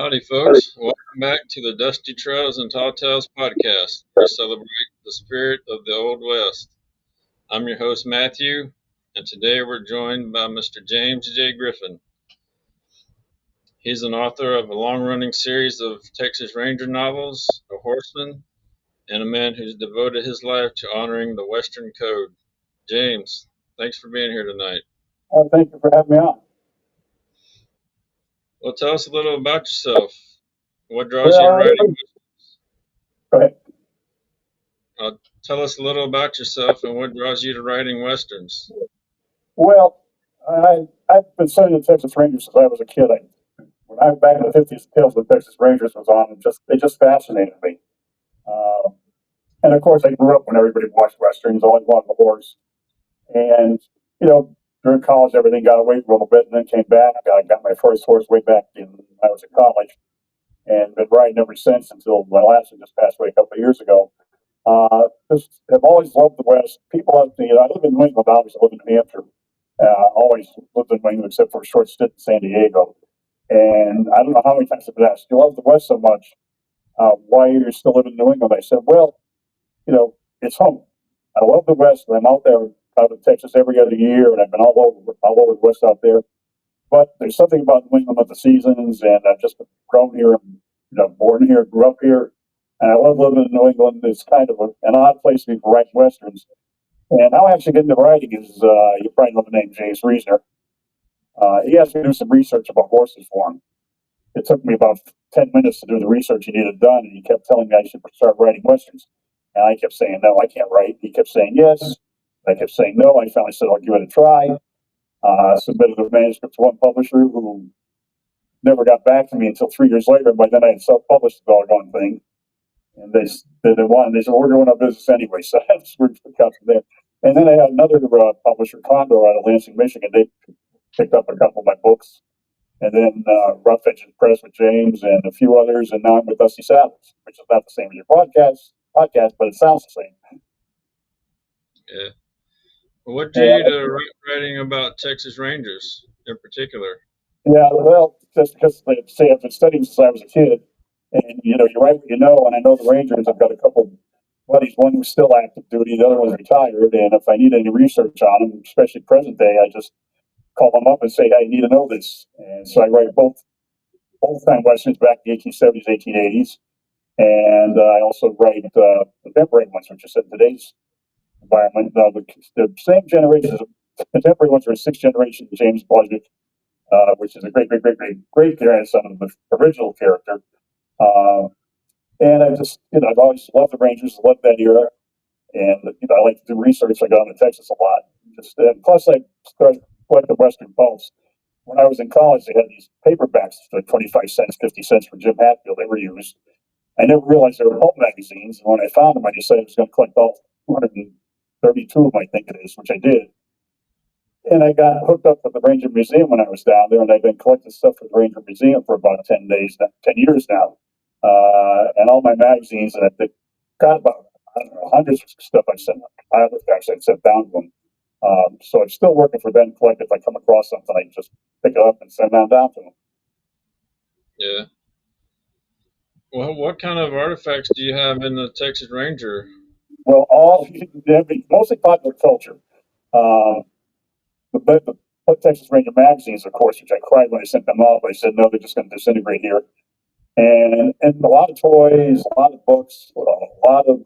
Howdy, folks. Welcome back to the Dusty Trails and Tall Tales podcast, where we celebrate the spirit of the Old West. I'm your host, Matthew, and today we're joined by Mr. James J. Griffin. He's an author of a long running series of Texas Ranger novels, a horseman, and a man who's devoted his life to honoring the Western Code. James, thanks for being here tonight. Thank you for having me on. Well, tell us a little about yourself. What draws you to writing? Go ahead. Tell us a little about yourself and what draws you to writing westerns. Well, I've been studying the Texas Rangers since I was a kid. When I was back in the 50s, Tales of the Texas Rangers was on, and they just fascinated me. And of course, I grew up when everybody watched westerns. I always wanted a horse, and during college, everything got away for a little bit, and then came back. I got my first horse way back when I was in college, and been riding ever since until my last one just passed away a couple of years ago. Just have always loved the West. People have me. I live in New England. Obviously, I live in New Hampshire. Always lived in New England, except for a short stint in San Diego. And I don't know how many times I've been asked, "You love the West so much. Why are you still living in New England?" I said, "Well, it's home. I love the West. And I'm out there, out in Texas every other year, and I've been all over the West out there. But there's something about New England with the seasons, and I've just grown here, born here, grew up here, and I love living in New England. It's kind of an odd place to be for writing westerns. And how I actually get into writing is, you probably know the name James Reasoner. He asked me to do some research about horses for him. It took me about 10 minutes to do the research he needed done, and he kept telling me I should start writing westerns. And I kept saying, no, I can't write. He kept saying yes. I kept saying no. I finally said, I'll give it a try. Submitted a manuscript to one publisher who never got back to me until 3 years later. And by then I had self-published the doggone thing. And they said, we're going out of business anyway. So I just cut from there. And then I had another publisher, Condor, out of Lansing, Michigan. They picked up a couple of my books. And then Rough Edges Press with James and a few others. And now I'm with Dusty Saddles, which is not the same as your podcast, but it sounds the same. Yeah. What drew you to writing about Texas Rangers in particular? Yeah, well, just because I've been studying since I was a kid, and you write what you know, and I know the Rangers. I've got a couple buddies, one who's still active duty, the other one's retired, and if I need any research on them, especially present day, I just call them up and say, "Hey, I need to know this." And so I write both time westerns back in the 1870s, 1880s, and I also write the contemporary ones, which is in today's environment. The same generations, contemporary ones are sixth generation James Bludgeck, which is a great grandson of the original character. And I've always loved the Rangers, loved that era, and I like to do research. I got into Texas a lot. Plus, I started collecting Western pulps. When I was in college, they had these paperbacks, like 25 cents, 50 cents for Jim Hatfield. They were used. I never realized they were pulp magazines, and when I found them, I decided I was going to collect all 232 of them, I think it is, which I did. And I got hooked up with the Ranger Museum when I was down there, and I've been collecting stuff for the Ranger Museum for about 10 years now. And all my magazines, and I've got about, hundreds of stuff I sent down to them. So I'm still working for them. Collect if I come across something, I just pick it up and send it down to them. Yeah. Well, what kind of artifacts do you have in the Texas Ranger? Well, mostly popular culture. The Texas Ranger magazines, of course, which I cried when I sent them off. I said, no, they're just going to disintegrate here. And a lot of toys, a lot of books, a lot of,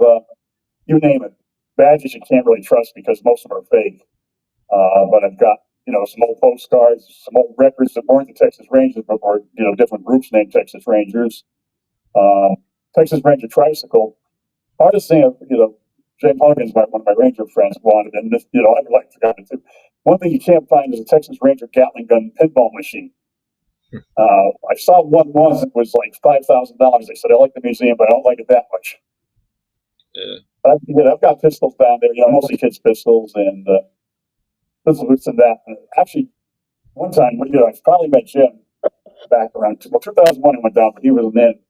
you name it, badges you can't really trust because most of them are fake. But I've got, some old postcards, some old records that weren't the Texas Rangers, but were, different groups named Texas Rangers. Texas Ranger tricycle. Hardest thing, Jay Mulligan's one of my Ranger friends wanted, and I would like to get it too. One thing you can't find is a Texas Ranger Gatling gun pinball machine. I saw one once. It was like $5,000. They said, I like the museum, but I don't like it that much. Yeah. I've got pistols down there, mostly kids' pistols and pistols and that. Actually, one time, I finally met Jim back around 2001. I went down, but he was in.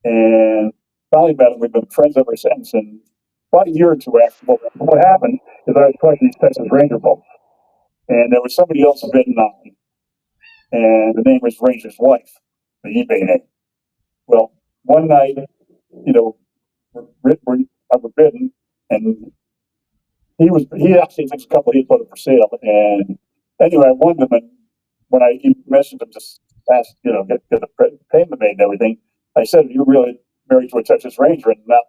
And finally met him. We've been friends ever since. And about a year or two after, what happened is I was collecting these Texas Ranger books. And there was somebody else bidding on them. And the name was Ranger's Wife, the eBay name. Well, one night, you know, I was bidden, and he actually thinks a couple he put it for sale. And anyway, I won them, and when he messaged him, just asked, get the payment made and everything. I said, "You really married to a Texas Ranger and not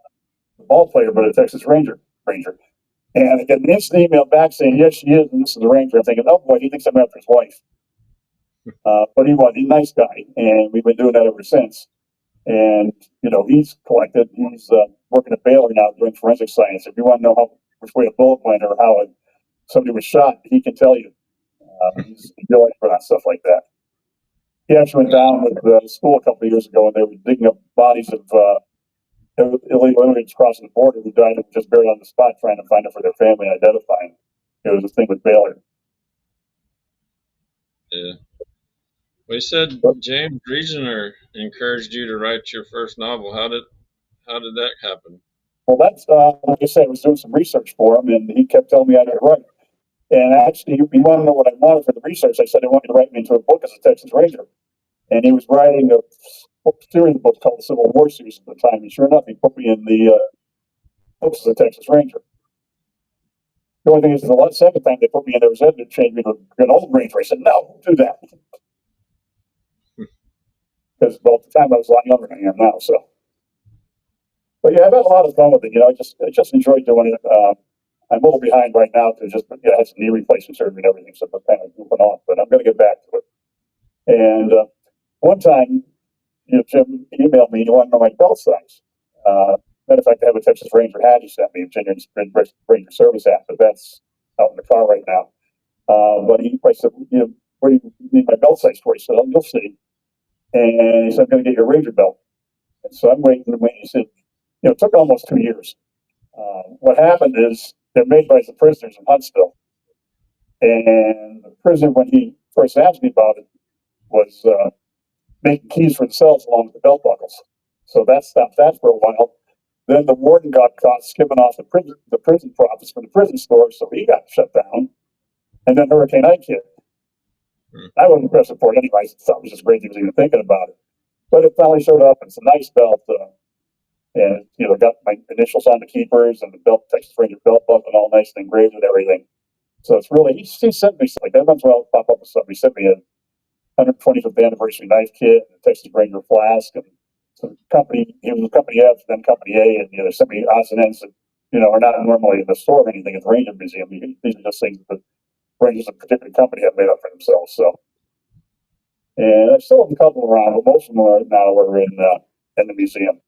a ball player, but a Texas Ranger." And I get an instant email back saying, "Yes, she is, and this is the Ranger." I'm thinking, "Oh boy, he thinks I'm after his wife." But he was. He's a nice guy, and we've been doing that ever since. And he's collected. He's working at Baylor now doing forensic science. If you want to know which way a bullet went or how somebody was shot, he can tell you. He's really expert on stuff like that. He actually went down with the school a couple of years ago, and they were digging up bodies of illegal immigrants crossing the border who died and just buried on the spot, trying to find them for their family and identify them. It was a thing with Baylor. Yeah. Well, you said James Reasoner encouraged you to write your first novel. How did that happen? Well, that's like I said, I was doing some research for him, and he kept telling me I could write. And actually, he wanted to know what I wanted for the research. I said I want you to write me into a book as a Texas Ranger. And he was writing a series of books called the Civil War series at the time. And sure enough, he put me in the books as a Texas Ranger. The only thing is, the second time they put me in there was editor changed me to an old Ranger. I said, "No, don't do that." Because, well, at the time I was a lot younger than I am now. So, but yeah, I've had a lot of fun with it. I just enjoyed doing it. I'm a little behind right now to just I had some knee replacement surgery and everything, so I'm kind of goofing off. But I'm going to get back to it. And one time, Jim emailed me. He wanted to know my belt size. Matter of fact, I have a Texas Ranger hat he sent me, a genuine Ranger service hat, but that's out in the car right now. But I said, "Where do you need my belt size for?" He said, "Oh, you'll see." And he said, "I'm going to get your Ranger belt." And so I'm waiting and waiting. He said, it took almost 2 years. What happened is they're made by the prisoners in Huntsville. And the prisoner, when he first asked me about it, was making keys for themselves along with the belt buckles. So that stopped that for a while. Then the warden got caught skipping off the prison profits from the prison store, so he got shut down. And then Hurricane Ike hit. I wasn't pressing for it anyway. I thought it was just great he was even thinking about it. But it finally showed up. It's a nice belt. And got my initials on the keepers and the belt, Texas Ranger belt buckle, and all nice and engraved and everything. So it's really he sent me like that. Once in a while, pop up with something. He sent me a 125th anniversary knife kit, and a Texas Ranger flask, and some company. He was Company F, then Company A, and they sent me odds and ends that are not normally in the store or anything at the Ranger Museum. These are just things that Rangers of a particular company have made up for themselves. So, and I still have a couple around, but most of them are in the museum.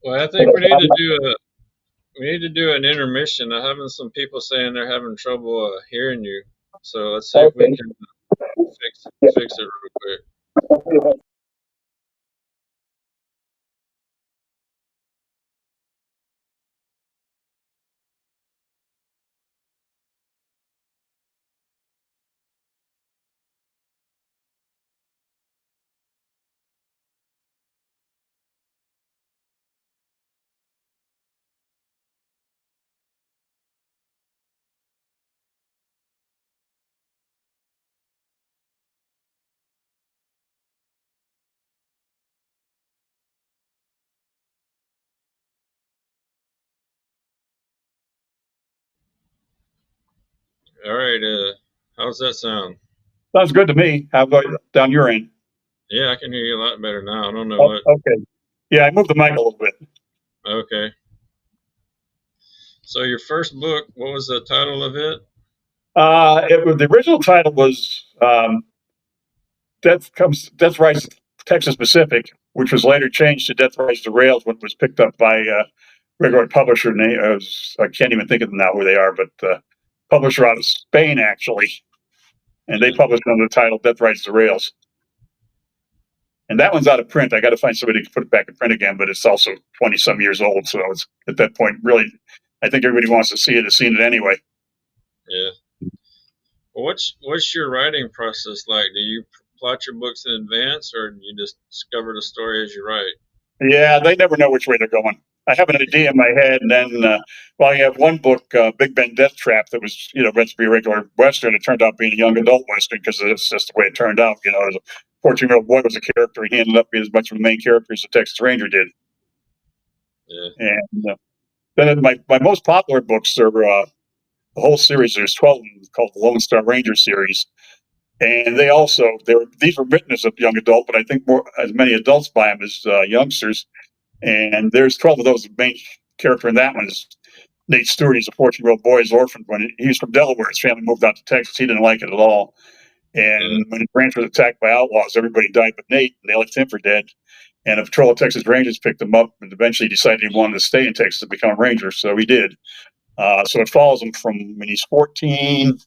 Well, I think we need to do an intermission. I'm having some people saying they're having trouble hearing you. So let's see if we Okay. can fix it real quick. All right. How's that sound? Sounds good to me. How about down your end? Yeah, I can hear you a lot better now. I don't know Oh, what. okay. Yeah, I moved the mic a little bit. Okay. So your first book, what was the title of it? The original title was Death Rides Texas Pacific, which was later changed to Death Rides the Rails when it was picked up by a regular publisher name. I can't even think of them now who they are, but publisher out of Spain actually, and they Yeah. published under the title Death Rides the Rails. And that one's out of print. I got to find somebody to put it back in print again, but it's also 20 some years old. So it's at that point, really, I think everybody wants to see it has seen it anyway. Yeah. Well, what's your writing process like? Do you plot your books in advance, or do you just discover the story as you write? Yeah, they never know which way they're going. I have an idea in my head, and then, well, you have one book, Big Ben Death Trap, that was, meant to be a regular Western. It turned out being a young adult Western because it's just the way it turned out. It was a 14-year-old boy was a character. He ended up being as much of a main character as the Texas Ranger did. Yeah. And then my most popular books are the whole series. There's 12 of them called the Lone Star Ranger series. And these were written as a young adult, but I think more as many adults buy them as youngsters. And there's 12 of those. The main character in that one is Nate Stewart. He's a 14-year-old boy. He's orphaned when he was from Delaware. His family moved out to Texas. He didn't like it at all. Yeah. And when his ranch was attacked by outlaws, everybody died but Nate, and they left him for dead. And a patrol of Texas Rangers picked him up and eventually decided he wanted to stay in Texas and become a ranger. So he did. So it follows him from when he's 14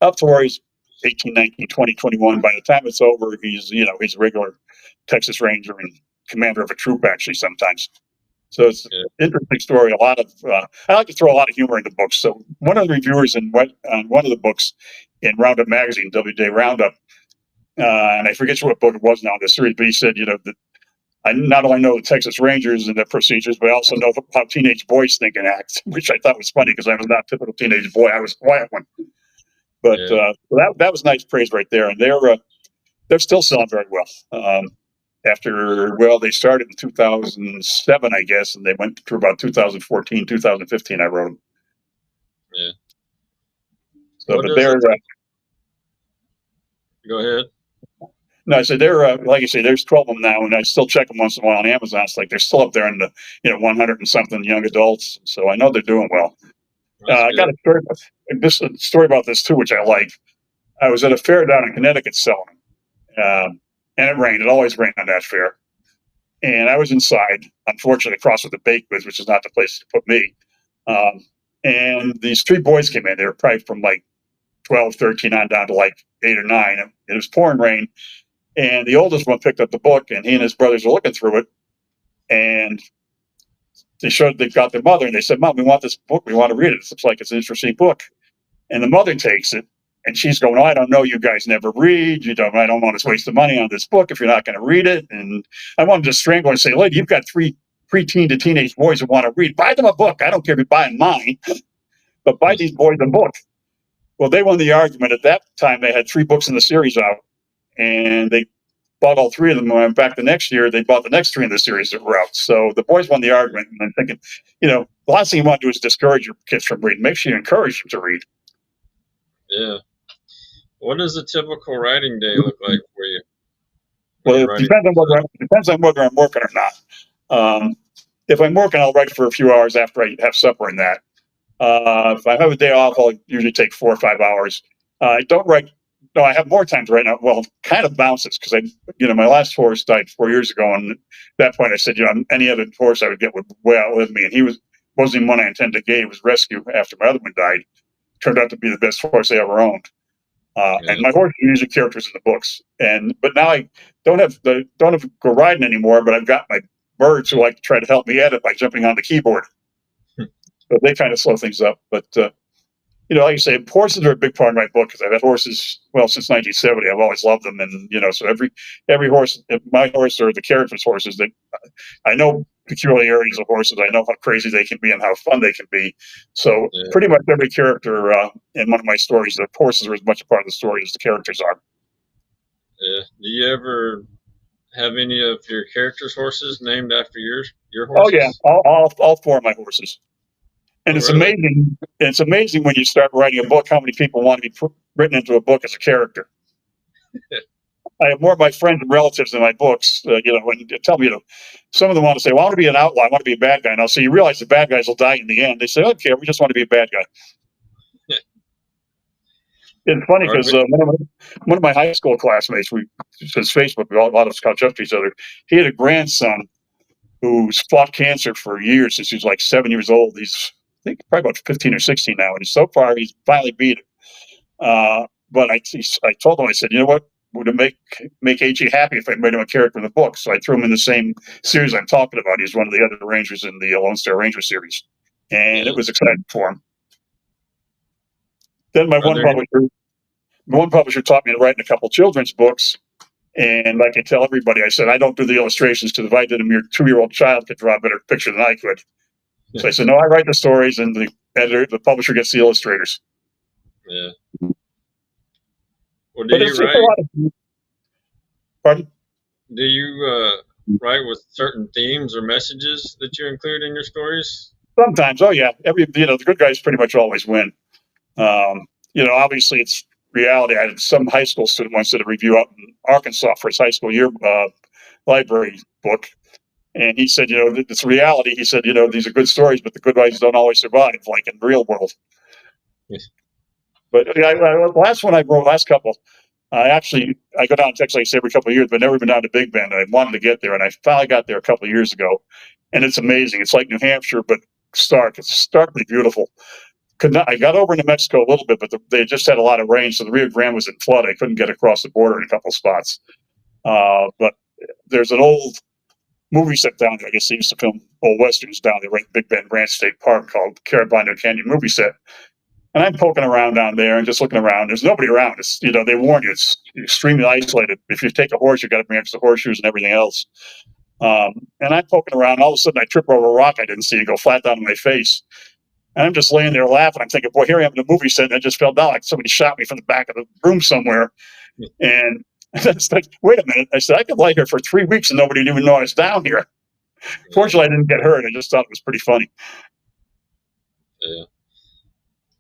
up to where he's 18, 19, 20, 21. By the time it's over, he's a regular Texas Ranger and commander of a troop, actually, sometimes. So it's an interesting story. I like to throw a lot of humor into books. So one of the reviewers on one of the books in Roundup magazine, WJ Roundup, and I forget what book it was now in the series, but he said, that I not only know the Texas Rangers and their procedures, but I also know how teenage boys think and act, which I thought was funny because I was not a typical teenage boy. I was a quiet one. But Yeah. that was nice praise right there. And they're still selling very well. They started in 2007, I guess, and they went through about 2014, 2015. I wrote them. Yeah. So, What but is they're it? Go ahead. no, I said they're like I say, there's 12 of them now, and I still check them once in a while on Amazon. It's like they're still up there in the 100 and something young adults. So I know they're doing well. That's I got good. a story about this too, which I like. I was at a fair down in Connecticut selling them, and it rained. It always rained on that fair. And I was inside, unfortunately, across with the bake booth, which is not the place to put me. Um, and these three boys came in. They were probably from like 12, 13 on down to like 8 or 9. And it was pouring rain. And the oldest one picked up the book, and he and his brothers were looking through it. And they've got their mother, and they said, "Mom, we want this book. We want to read it. It looks like it's an interesting book." And the mother takes it, and she's going, "Oh, I don't know. You guys never read. I don't want to waste the money on this book if you're not going to read it." And I wanted to strangle her and say, "Lady, you've got 3 preteen to teenage boys who want to read. Buy them a book. I don't care if you're buying mine, but buy these boys a book." Well, they won the argument. At that time, they had 3 books in the series out, and they bought all 3 of them. When I went back the next year, they bought the next 3 in the series that were out. So the boys won the argument. And I'm thinking, the last thing you want to do is discourage your kids from reading. Make sure you encourage them to read. Yeah. What does a typical writing day look like for you when Well, you're it writing? depends on whether I'm working or not. If I'm working, I'll write for a few hours after I have supper and that. If I have a day off, I'll usually take 4 or 5 hours. I don't write. No, I have more time to write now. Well, kind of bounces because my last horse died 4 years ago, and at that point I said, any other horse I would get would way outlive me, and wasn't even one I intended to get. He was rescued after my other one died. Turned out to be the best horse I ever owned. And Yeah. my horses are usually characters in the books. But now I don't have to go riding anymore. But I've got my birds who like to try to help me edit by jumping on the keyboard. So they kind of slow things up. But like you say, horses are a big part of my book because I've had horses since 1970. I've always loved them, and so every horse, my horse or the characters' horses, that I know peculiarities of horses. I know how crazy they can be and how fun they can be. So Yeah. pretty much every character in one of my stories, the horses are as much a part of the story as the characters are. Yeah. Do you ever have any of your characters' horses named after your Oh yeah, horses? all 4 of my horses. And Oh, it's really? amazing. It's amazing when you start writing a book how many people want to be written into a book as a character. I have more of my friends and relatives in my books, when you tell me, some of them want to say, well, I want to be an outlaw. I want to be a bad guy. And I'll say, you realize the bad guys will die in the end. They say, okay, we just want to be a bad guy. It's funny Are because there, one of my high school classmates, since Facebook, a lot of us catch up to each other. He had a grandson who's fought cancer for years since he was like 7 years old. He's, I think, probably about 15 or 16 now. And so far, he's finally beat it. But I told him, I said, you know what? Would it make AG happy if I made him a character in the book? So I threw him in the same series I'm talking about. He's one of the other Rangers in the Lone Star Ranger series. And yeah. it was exciting for him. Then Are there one publisher taught me to write in a couple children's books. And like I tell everybody, I said, I don't do the illustrations because if I did them, your 2-year-old child could draw a better picture than I could. So I said, no, I write the stories and the publisher gets the illustrators. Yeah. Well, do But you it's a write? lot of Pardon? Do you write with certain themes or messages that you include in your stories? Sometimes, oh yeah, the good guys pretty much always win. Obviously it's reality. I had some high school student once did a review out in Arkansas for his high school year library book, and he said, it's reality. He said, these are good stories, but the good guys don't always survive, like in the real world. Yes. But the last one I wrote, last couple, I go down to Texas like I say every couple of years, but never been down to Big Bend. I wanted to get there, and I finally got there a couple of years ago, and it's amazing. It's like New Hampshire, but stark. It's starkly beautiful. I got over into Mexico a little bit, but they just had a lot of rain, so the Rio Grande was in flood. I couldn't get across the border in a couple of spots. But there's an old movie set down there. I guess they used to film old westerns down there, right in Big Bend Ranch State Park, called Carabino Canyon Movie Set. And I'm poking around down there and just looking around. There's nobody around. They warn you, it's extremely isolated. If you take a horse, you got to bring extra horseshoes and everything else. And I'm poking around. All of a sudden, I trip over a rock I didn't see and go flat down on my face. And I'm just laying there laughing. I'm thinking, boy, here I am in a movie set, and I just fell down like somebody shot me from the back of the room somewhere. And it's like, wait a minute. I said, I could lie here for 3 weeks and nobody would even know I was down here. Fortunately, I didn't get hurt. I just thought it was pretty funny. Yeah.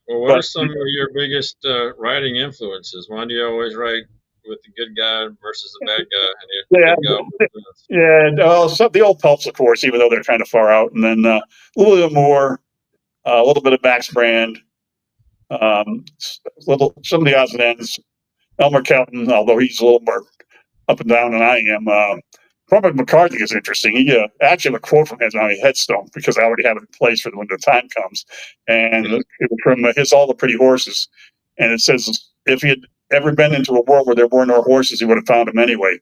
Well, what are But some of your biggest writing influences? Why do you always write with the good guy versus the bad guy, and the yeah, good guy always wins? yeah, the old pulps, of course, even though they're kind of far out. And then a little bit more, a little bit of Max Brand, some of the odds and ends. Elmer Kelton, although he's a little more up and down than I am. Cormac McCarthy is interesting. He actually have a quote from his on a headstone because I already have it in place for when the time comes, and it was from his All the Pretty Horses, and it says if he had ever been into a world where there were no horses, he would have found them anyway.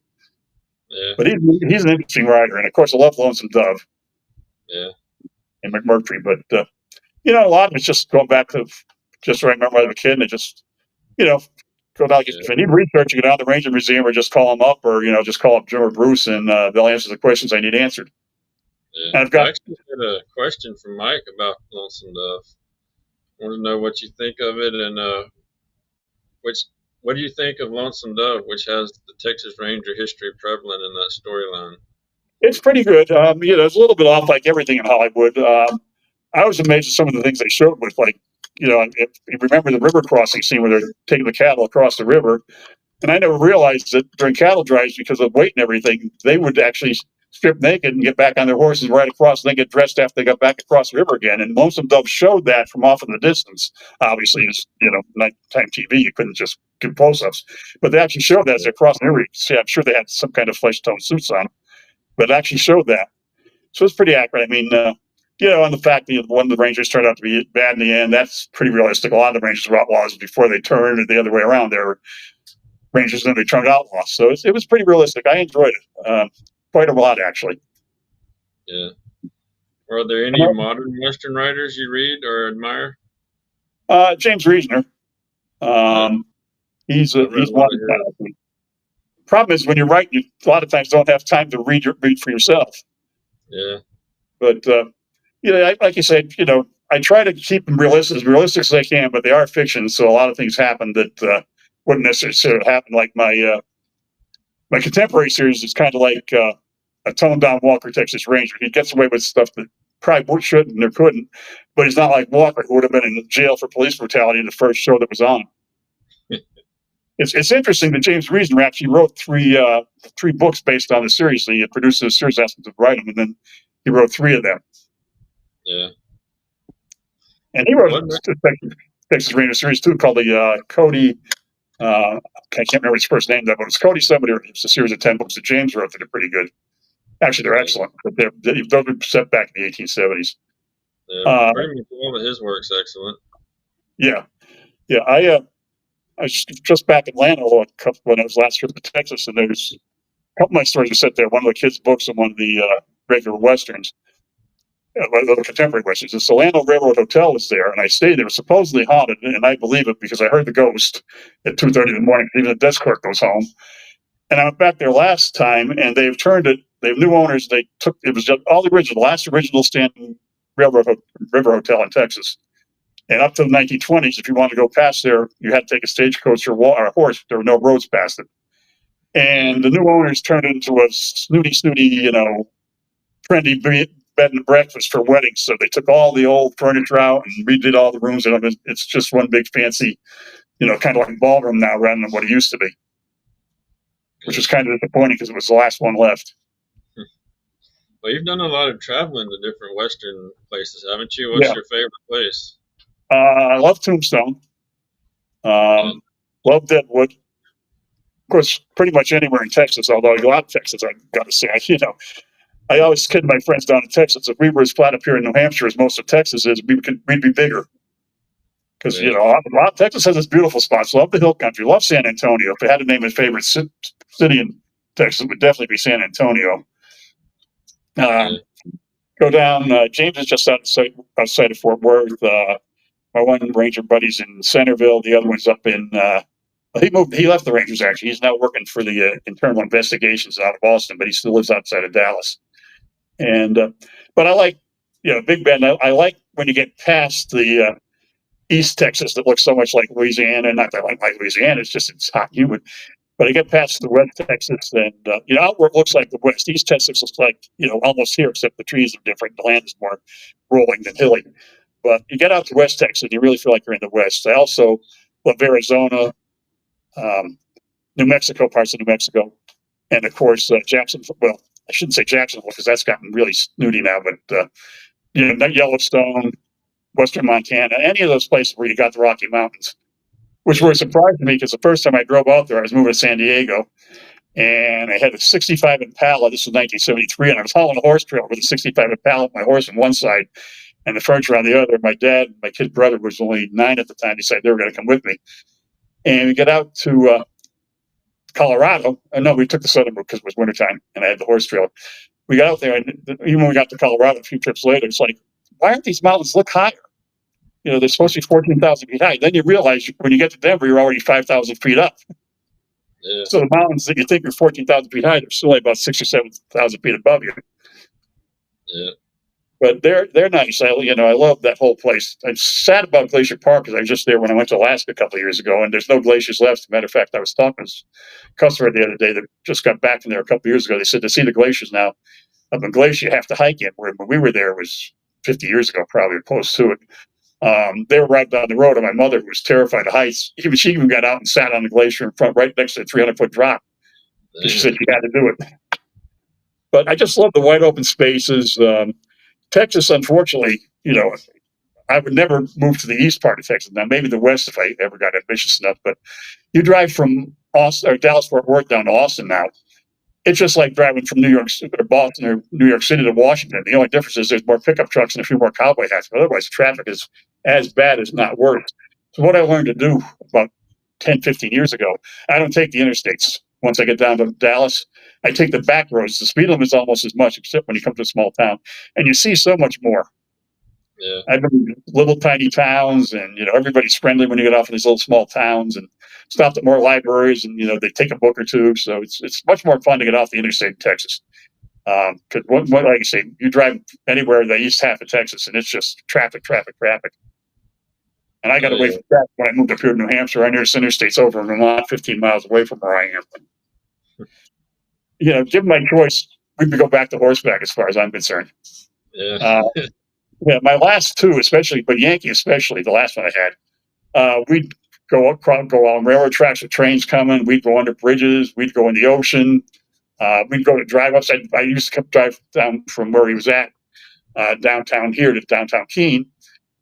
Yeah, But he's an interesting writer, and of course I love Lonesome Dove yeah, and McMurtry. But a lot of it's just going back to just what I remember as a kid, and it just you know go down. yeah, If I need research, you go down to the Ranger Museum or just call them up, or just call up Jim or Bruce, and they'll answer the questions I need answered. yeah. And I've I got actually had a question from Mike about Lonesome Dove. I want to know what you think of it, and which what do you think of Lonesome Dove, which has the Texas Ranger history prevalent in that storyline? it's pretty good. It's a little bit off like everything in Hollywood. I was amazed at some of the things they showed with like. If you remember the river crossing scene where they're taking the cattle across the river, and I never realized that during cattle drives, because of weight and everything, they would actually strip naked and get back on their horses right across, and then get dressed after they got back across the river again. And Lonesome Dove showed that from off in the distance. Obviously, it's nighttime TV, you couldn't just do close-ups, but they actually showed that as they're crossing the river. You can see, I'm sure they had some kind of flesh tone suits on, but it actually showed that. So it's pretty accurate. I mean, on the fact that one of the Rangers turned out to be bad in the end, that's pretty realistic. A lot of the Rangers were outlaws before they turned, or the other way around. They were Rangers and they turned outlaws. So it was pretty realistic. I enjoyed it quite a lot, actually. Yeah. Are there any modern Western writers you read or admire? James Reasoner. Yeah, Um, I've read he's a one. lot of his. Problem is when you write, you a lot of times don't have time to read for yourself. Yeah, But like you said, I try to keep them realistic as I can, but they are fiction, so a lot of things happen that wouldn't necessarily happen. Like my contemporary series is kind of like a toned down Walker Texas Ranger. He gets away with stuff that probably shouldn't or couldn't, but he's not like Walker, who would have been in jail for police brutality in the first show that was on. It's interesting that James Reasoner actually wrote three books based on the series. So he had produced the series, asked him to write them, and then he wrote three of them. yeah. And he wrote What? a Texas Ranger series too, called the Cody. I can't remember his first name, but it's Cody somebody. It's a series of 10 books that James wrote that are pretty good. Actually, they're Yeah, excellent. But those were set back in the 1870s. yeah. Uh, Pretty much all of his work's excellent. yeah, yeah. I was just back in Atlanta when I was last trip to Texas, and there's a couple of my stories are set there. One of the kids' books and one of the regular westerns, the contemporary westerns. The Solano Railroad Hotel was there, and I stayed there. It was supposedly haunted, and I believe it because I heard the ghost at 2:30 in the morning. Even the desk clerk goes home. And I went back there last time, and they've turned it. They have new owners. They took it was just all the last original standing river hotel in Texas. And up to the 1920s, if you wanted to go past there, you had to take a stagecoach or a horse. There were no roads past it. And the new owners turned it into a snooty, trendy bed and breakfast for weddings. So they took all the old furniture out and redid all the rooms. And it's just one big fancy, kind of like ballroom now rather than what it used to be, which Yeah. was kind of disappointing because it was the last one left. Well, you've done a lot of traveling to different Western places, haven't you? What's Yeah. your favorite place? I love Tombstone. Yeah. Love Deadwood. Of course, pretty much anywhere in Texas, although I go out to Texas, I got to say, I always kid my friends down in Texas, if we were as flat up here in New Hampshire as most of Texas is, we'd be bigger. Because, Yeah. Texas has its beautiful spots. Love the hill country. Love San Antonio. If I had to name my favorite city in Texas, it would definitely be San Antonio. Yeah. Go down. James is just outside of Fort Worth. My one Ranger buddy's in Centerville. The other one's up in. He moved. He left the Rangers actually. He's now working for the internal investigations out of Austin, but he still lives outside of Dallas. And but I like, Big Bend. I like when you get past the East Texas that looks so much like Louisiana. Not that I like Louisiana. It's hot, humid. But I get past the West Texas, and outward looks like the West. East Texas looks like almost here, except the trees are different. The land is more rolling than hilly. But you get out to West Texas, you really feel like you're in the West. I also love Arizona, um, New Mexico, parts of New Mexico, and of course Jacksonville. Well, I shouldn't say Jacksonville because that's gotten really snooty now. But Yellowstone, Western Montana, any of those places where you got the Rocky Mountains, which were a surprise to me because the first time I drove out there, I was moving to San Diego, and I had a 65 Impala. This was 1973, and I was hauling a horse trailer with a 65 Impala, my horse on one side and the furniture on the other. My dad, my kid brother, was only 9 at the time, decided they were going to come with me. And we get out to Colorado. No, we took the southern route because it was wintertime, and I had the horse trailer. We got out there, and even when we got to Colorado a few trips later, it's like, why aren't these mountains look higher? They're supposed to be 14,000 feet high. Then you realize when you get to Denver, you're already 5,000 feet up. Yeah. So the mountains that you think are 14,000 feet high, they're still only about 6 or 7,000 feet above you. Yeah. But they're nice. I love that whole place. I'm sad about Glacier Park because I was just there when I went to Alaska a couple of years ago, and there's no glaciers left. As a matter of fact, I was talking to a customer the other day that just got back from there a couple of years ago. They said to see the glaciers now up in Glacier, you have to hike in. Where when we were there, it was 50 years ago, probably, or close to it. They were right down the road, and my mother, who was terrified of heights, she even got out and sat on the glacier in front, right next to the 300-foot drop, because she said she had to do it. But I just love the wide open spaces. Texas, unfortunately, I would never move to the east part of Texas. Now, maybe the west if I ever got ambitious enough. But you drive from Austin or Dallas Fort Worth down to Austin now. It's just like driving from New York or Boston or New York City to Washington. The only difference is there's more pickup trucks and a few more cowboy hats. But otherwise, traffic is as bad as not worse. So what I learned to do about 10, 15 years ago, I don't take the interstates. Once I get down to Dallas, I take the back roads. The speed limit is almost as much, except when you come to a small town. And you see so much more. Yeah. I've been in little tiny towns, and everybody's friendly when you get off in these little small towns, and stopped at more libraries, and they take a book or two. So it's much more fun to get off the interstate in Texas. Because like I say, you drive anywhere in the east half of Texas, and it's just traffic, traffic, traffic. And I got Oh away yeah. from that when I moved up here to New Hampshire. Our nearest interstate's over in Vermont, 15 miles away from where I am. Given my choice, we could go back to horseback as far as I'm concerned. Yeah. Uh, yeah, my last two, especially, but Yankee especially, the last one I had, we'd go on railroad tracks with trains coming. We'd go under bridges. We'd go in the ocean. We'd go to drive ups. I used to drive down from where he was at downtown here to downtown Keene.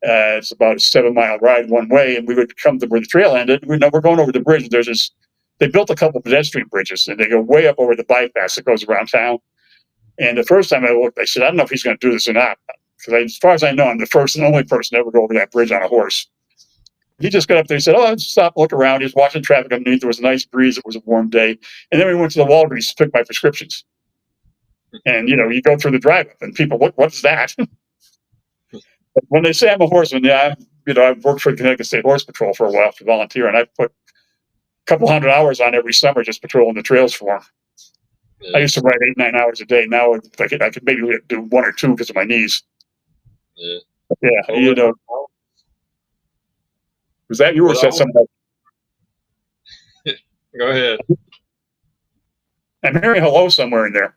It's about a 7 mile ride one way, and we would come to where the trail ended. We're going over the bridge. There's this. They built a couple pedestrian bridges, and they go way up over the bypass that goes around town. And the first time I looked, I said, I don't know if he's going to do this or not, because as far as I know, I'm the first and only person to ever go over that bridge on a horse. He just got up there and said, "Oh, let's stop, look around." He was watching traffic underneath. There was a nice breeze. It was a warm day. And then we went to the Walgreens to pick my prescriptions. And, you go through the drive up and people, what's that? When they say I'm a horseman, yeah, I've worked for the Connecticut State Horse Patrol for a while to volunteer, and I've put a couple hundred hours on every summer just patrolling the trails for them. I Yeah. used to ride 8, 9 hours a day. Now I could maybe do one or two because of my knees. Yeah. Yeah, Well, was that you or what said I something? go ahead. I'm hearing hello somewhere in there.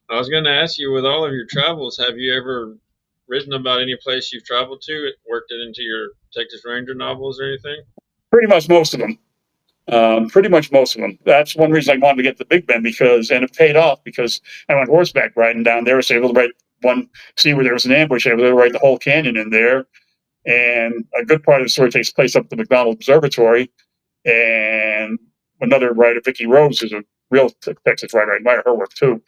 I was going to ask you, with all of your travels, have you ever written about any place you've traveled to, worked it into your Texas Ranger novels or anything? Pretty much most of them. Pretty much most of them. That's one reason I wanted to get the Big Bend and it paid off because I went horseback riding down there. So I was able to write one scene where there was an ambush. I was able to write the whole canyon in there. And a good part of the story takes place up at the McDonald Observatory. And another writer, Vicki Rose, is a real Texas writer. I admire her work too.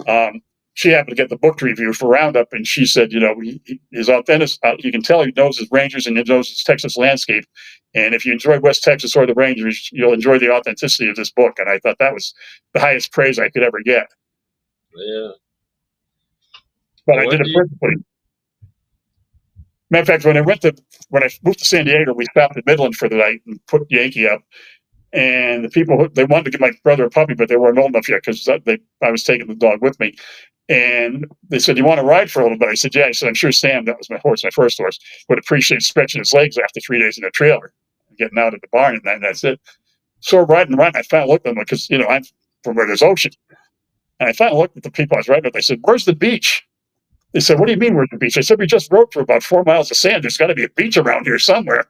Um, she happened to get the book review for Roundup, and she said, his authentic, you can tell he knows his Rangers and he knows his Texas landscape. And if you enjoy West Texas or the Rangers, you'll enjoy the authenticity of this book. And I thought that was the highest praise I could ever get. Yeah. But So I did what it do you? principally. Matter of fact, when I moved to San Diego, we stopped in Midland for the night and put Yankee up. And the people they wanted to give my brother a puppy, but they weren't old enough yet because I was taking the dog with me. And they said, "You want to ride for a little bit?" I said, "Yeah." I said, "I'm sure Sam, that was my horse, my first horse, would appreciate stretching his legs after 3 days in the trailer, getting out of the barn, and that's it." So we're riding around. I finally looked at them because I'm from where there's ocean, and I finally looked at the people I was riding with. I said, "Where's the beach?" They said, "What do you mean where's the beach?" I said, "We just rode for about 4 miles of sand. There's got to be a beach around here somewhere."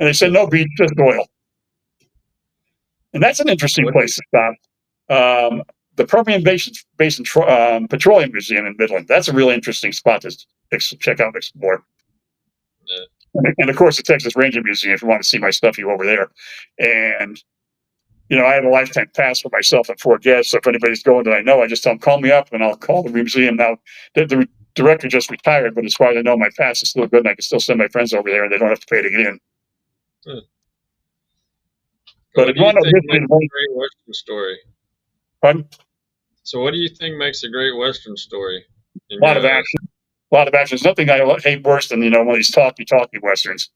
And they said, "No beach, just oil." And that's an interesting What do you? place to stop. The Permian Basin Petroleum Museum in Midland. That's a really interesting spot to check out and explore. Uh, And of course, the Texas Ranger Museum, if you want to see my stuff, you over there. And, I have a lifetime pass for myself and 4 guests. So if anybody's going that I know, I just tell them, call me up and I'll call the museum. Now, the director just retired, but as far as I know, my pass is still good and I can still send my friends over there and they don't have to pay to get in. uh, But what if do you you want to know think history, makes a great Western story? pardon? So what do you think makes a great Western story in A lot your of eyes? action. A lot of action. There's nothing I hate worse than one of these talky westerns.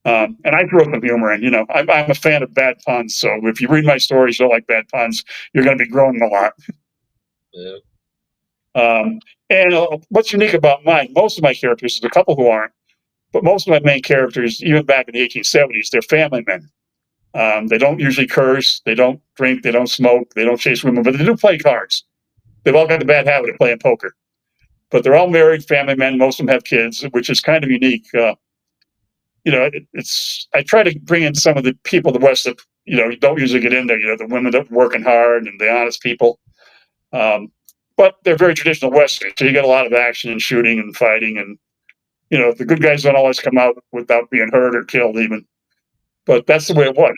And I grew up with humor, and I'm a fan of bad puns. So if you read my stories, you'll like bad puns. You're going to be growing a lot. Yeah. And what's unique about mine? Most of my characters, there's a couple who aren't, but most of my main characters, even back in the 1870s, they're family men. They don't usually curse, they don't drink, they don't smoke, they don't chase women, but they do play cards. They've all got the bad habit of playing poker, but they're all married family men. Most of them have kids, which is kind of unique. It's I try to bring in some of the people of the West that you don't usually get in there. The women that are working hard and the honest people. Um, but they're very traditional Western, so you get a lot of action and shooting and fighting, and the good guys don't always come out without being hurt or killed, even. But that's the way it was.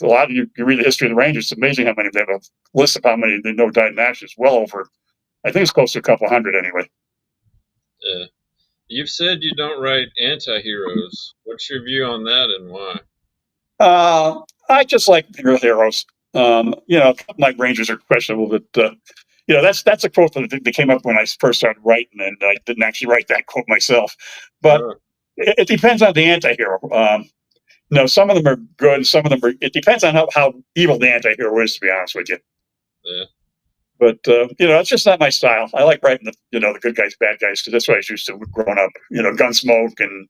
A lot of you read the history of the Rangers. It's amazing how many they have a list of how many they know died in action. It's well over. I think it's close to a couple hundred anyway. Yeah. You've said you don't write anti-heroes. What's your view on that and why? I just like real heroes. Like Rangers are questionable, but that's a quote that came up when I first started writing, and I didn't actually write that quote myself. But Oh, it depends on the anti-hero. Some of them are good, some of them are. It depends on how evil the anti-hero is, to be honest with you. yeah, But it's just not my style. I like writing the good guys, bad guys, because that's what I was used to growing up. Gunsmoke and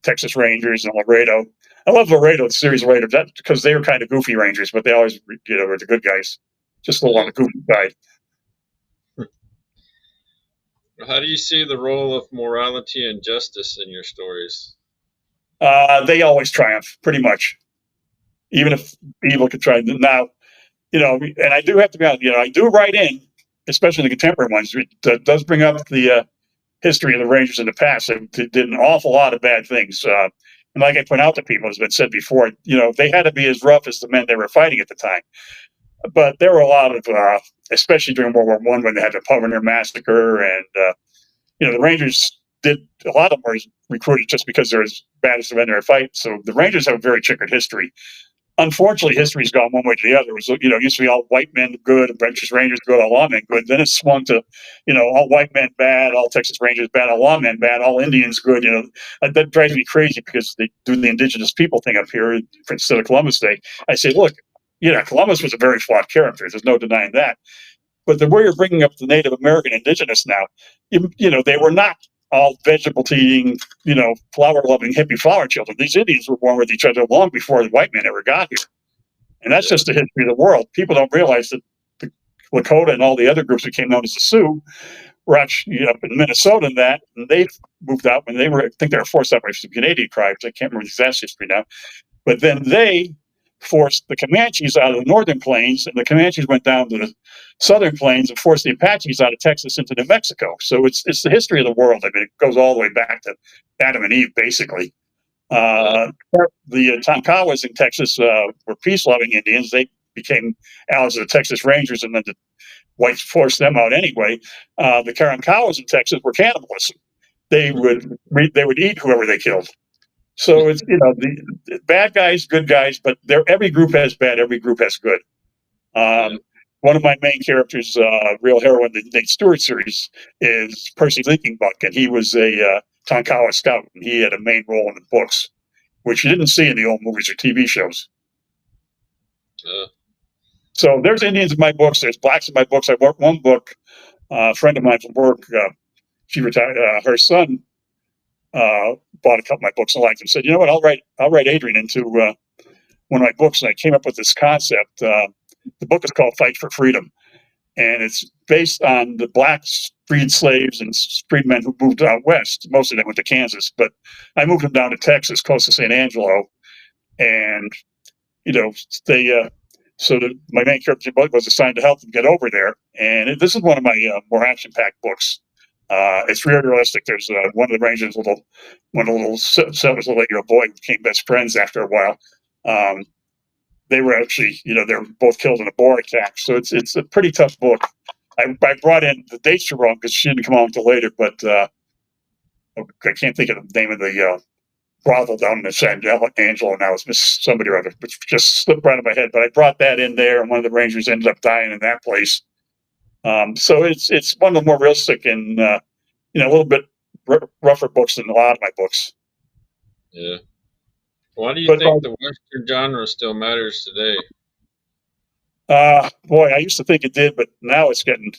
Texas Rangers and Laredo. I love Laredo, the series of Laredo, because they were kind of goofy Rangers, but they always, were the good guys, just a little on yeah. the goofy side. How do you see the role of morality and justice in your stories? They always triumph, pretty much, even if evil could try. Now, and I do have to be honest, I do write in, especially the contemporary ones, it does bring up the history of the Rangers in the past. They did an awful lot of bad things. And like I point out to people, as has been said before, they had to be as rough as the men they were fighting at the time. But there were a lot of, especially during World War I, when they had the Pulverner massacre, and the Rangers did a lot of them were recruited just because they're as bad as the men they were fighting. So the Rangers have a very checkered history. Unfortunately, history's gone one way to the other. It was, it used to be all white men good, Texas Rangers good, all lawmen good. Then it swung to, all white men bad, all Texas Rangers bad, all lawmen bad, all Indians good. That drives me crazy because they do the indigenous people thing up here instead of Columbus Day. I say, look, Columbus was a very flawed character. There's no denying that. But the way you're bringing up the Native American indigenous now, they were not all vegetable eating, flower loving hippie flower children. These Indians were born with each other long before the white men ever got here. And that's just the history of the world. People don't realize that the Lakota and all the other groups that came known as the Sioux were actually up in Minnesota and that, and they moved out when they were, I think they were forced out by some Canadian tribes. I can't remember the exact history now. But then they forced the Comanches out of the northern plains, and the Comanches went down to the southern plains and forced the Apaches out of Texas into New Mexico. So it's the history of the world. I mean, it goes all the way back to Adam and Eve, basically. The Tonkawas in Texas were peace-loving Indians. They became allies of the Texas Rangers, and then the whites forced them out anyway. The Karankawas in Texas were cannibals. They would eat whoever they killed. So it's the bad guys, good guys, but every group has bad, every group has good. One of my main characters, real hero in the Nate Stewart series, is Percy Leaking Buck, and he was a Tonkawa scout, and he had a main role in the books, which you didn't see in the old movies or TV shows. So there's Indians in my books. There's blacks in my books. I wrote one book. A friend of mine from work, she retired. Her son bought a couple of my books and liked them. Said, "You know what? I'll write Adrian into one of my books." And I came up with this concept. The book is called "Fight for Freedom," and it's based on the black freed slaves and freedmen who moved out west. Most of them went to Kansas, but I moved them down to Texas, close to San Angelo, and they. So my main character was assigned to help them get over there. And this is one of my more action-packed books. It's very realistic. There's one of the Rangers, one of the little settlers, little 8-year-old boy, became best friends after a while. They were actually, they were both killed in a boar attack. So it's a pretty tough book. I brought in, the dates are wrong because she didn't come on until later, but I can't think of the name of the brothel down in San Angelo now. It's Miss somebody or other, which just slipped right out of my head. But I brought that in there, and one of the Rangers ended up dying in that place. So it's one of the more realistic and a little bit rougher books than a lot of my books. Yeah. Why do you think the Western genre still matters today? Boy, I used to think it did, but now it's getting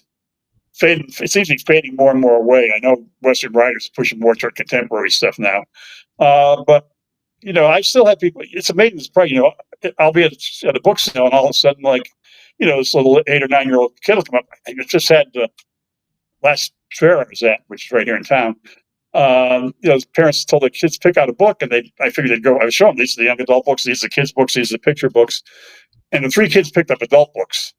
fading. It seems to be fading more and more away. I know Western writers are pushing more toward contemporary stuff now. But I still have people. It's amazing. It's probably, I'll be at a book sale, and all of a sudden, this little 8 or 9-year-old kid will come up. I just had the last fair I was at, which is right here in town. Parents told their kids pick out a book, and I figured they'd go. I was showing them, these are the young adult books, these are the kids' books, these are the picture books, and the 3 kids picked up adult books.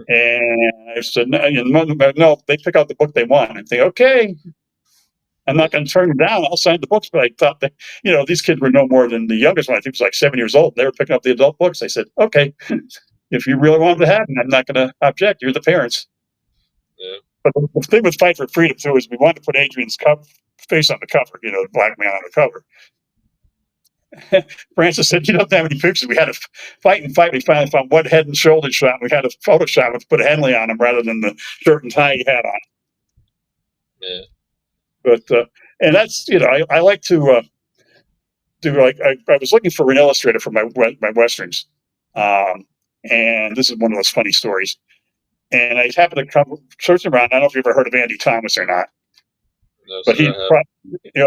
And I said, no, they pick out the book they want. And think, okay, I'm not going to turn them down. I'll sign the books. But I thought that, these kids were no more than the youngest one. I think was like 7 years old. They were picking up the adult books. I said, okay, if you really want them to have them, I'm not going to object. You're the parents. Yeah. But the thing with Fight for Freedom, too, is we wanted to put Adrian's face on the cover, the black man on the cover. Francis said, "You don't have any pictures." We had to fight and fight. We finally found one head and shoulder shot. We had a Photoshop and put a Henley on him rather than the shirt and tie he had on. Yeah. But and that's I like to do I was looking for an illustrator for my westerns, and this is one of those funny stories. And I happened to come searching around. I don't know if you've ever heard of Andy Thomas or not. No, but sir,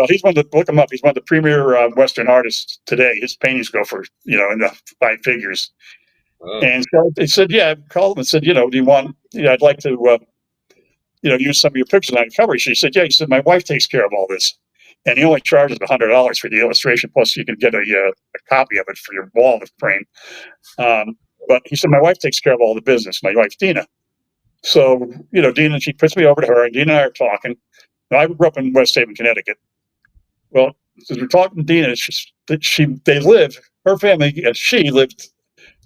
he's one of the, look him up. He's one of the premier Western artists today. His paintings go for in the 5 figures. Wow. And so they said, "Yeah." I called him and said, "Do you want? I'd like to, use some of your pictures on the cover." She said, "Yeah." He said, "My wife takes care of all this, and he only charges $100 for the illustration. Plus, you can get a copy of it for your wall to frame." But he said, "My wife takes care of all the business. My wife, Dina." So Dina, she puts me over to her, and Dina and I are talking. I grew up in West Haven, Connecticut. Well, as we're talking to Dina, her family and she lived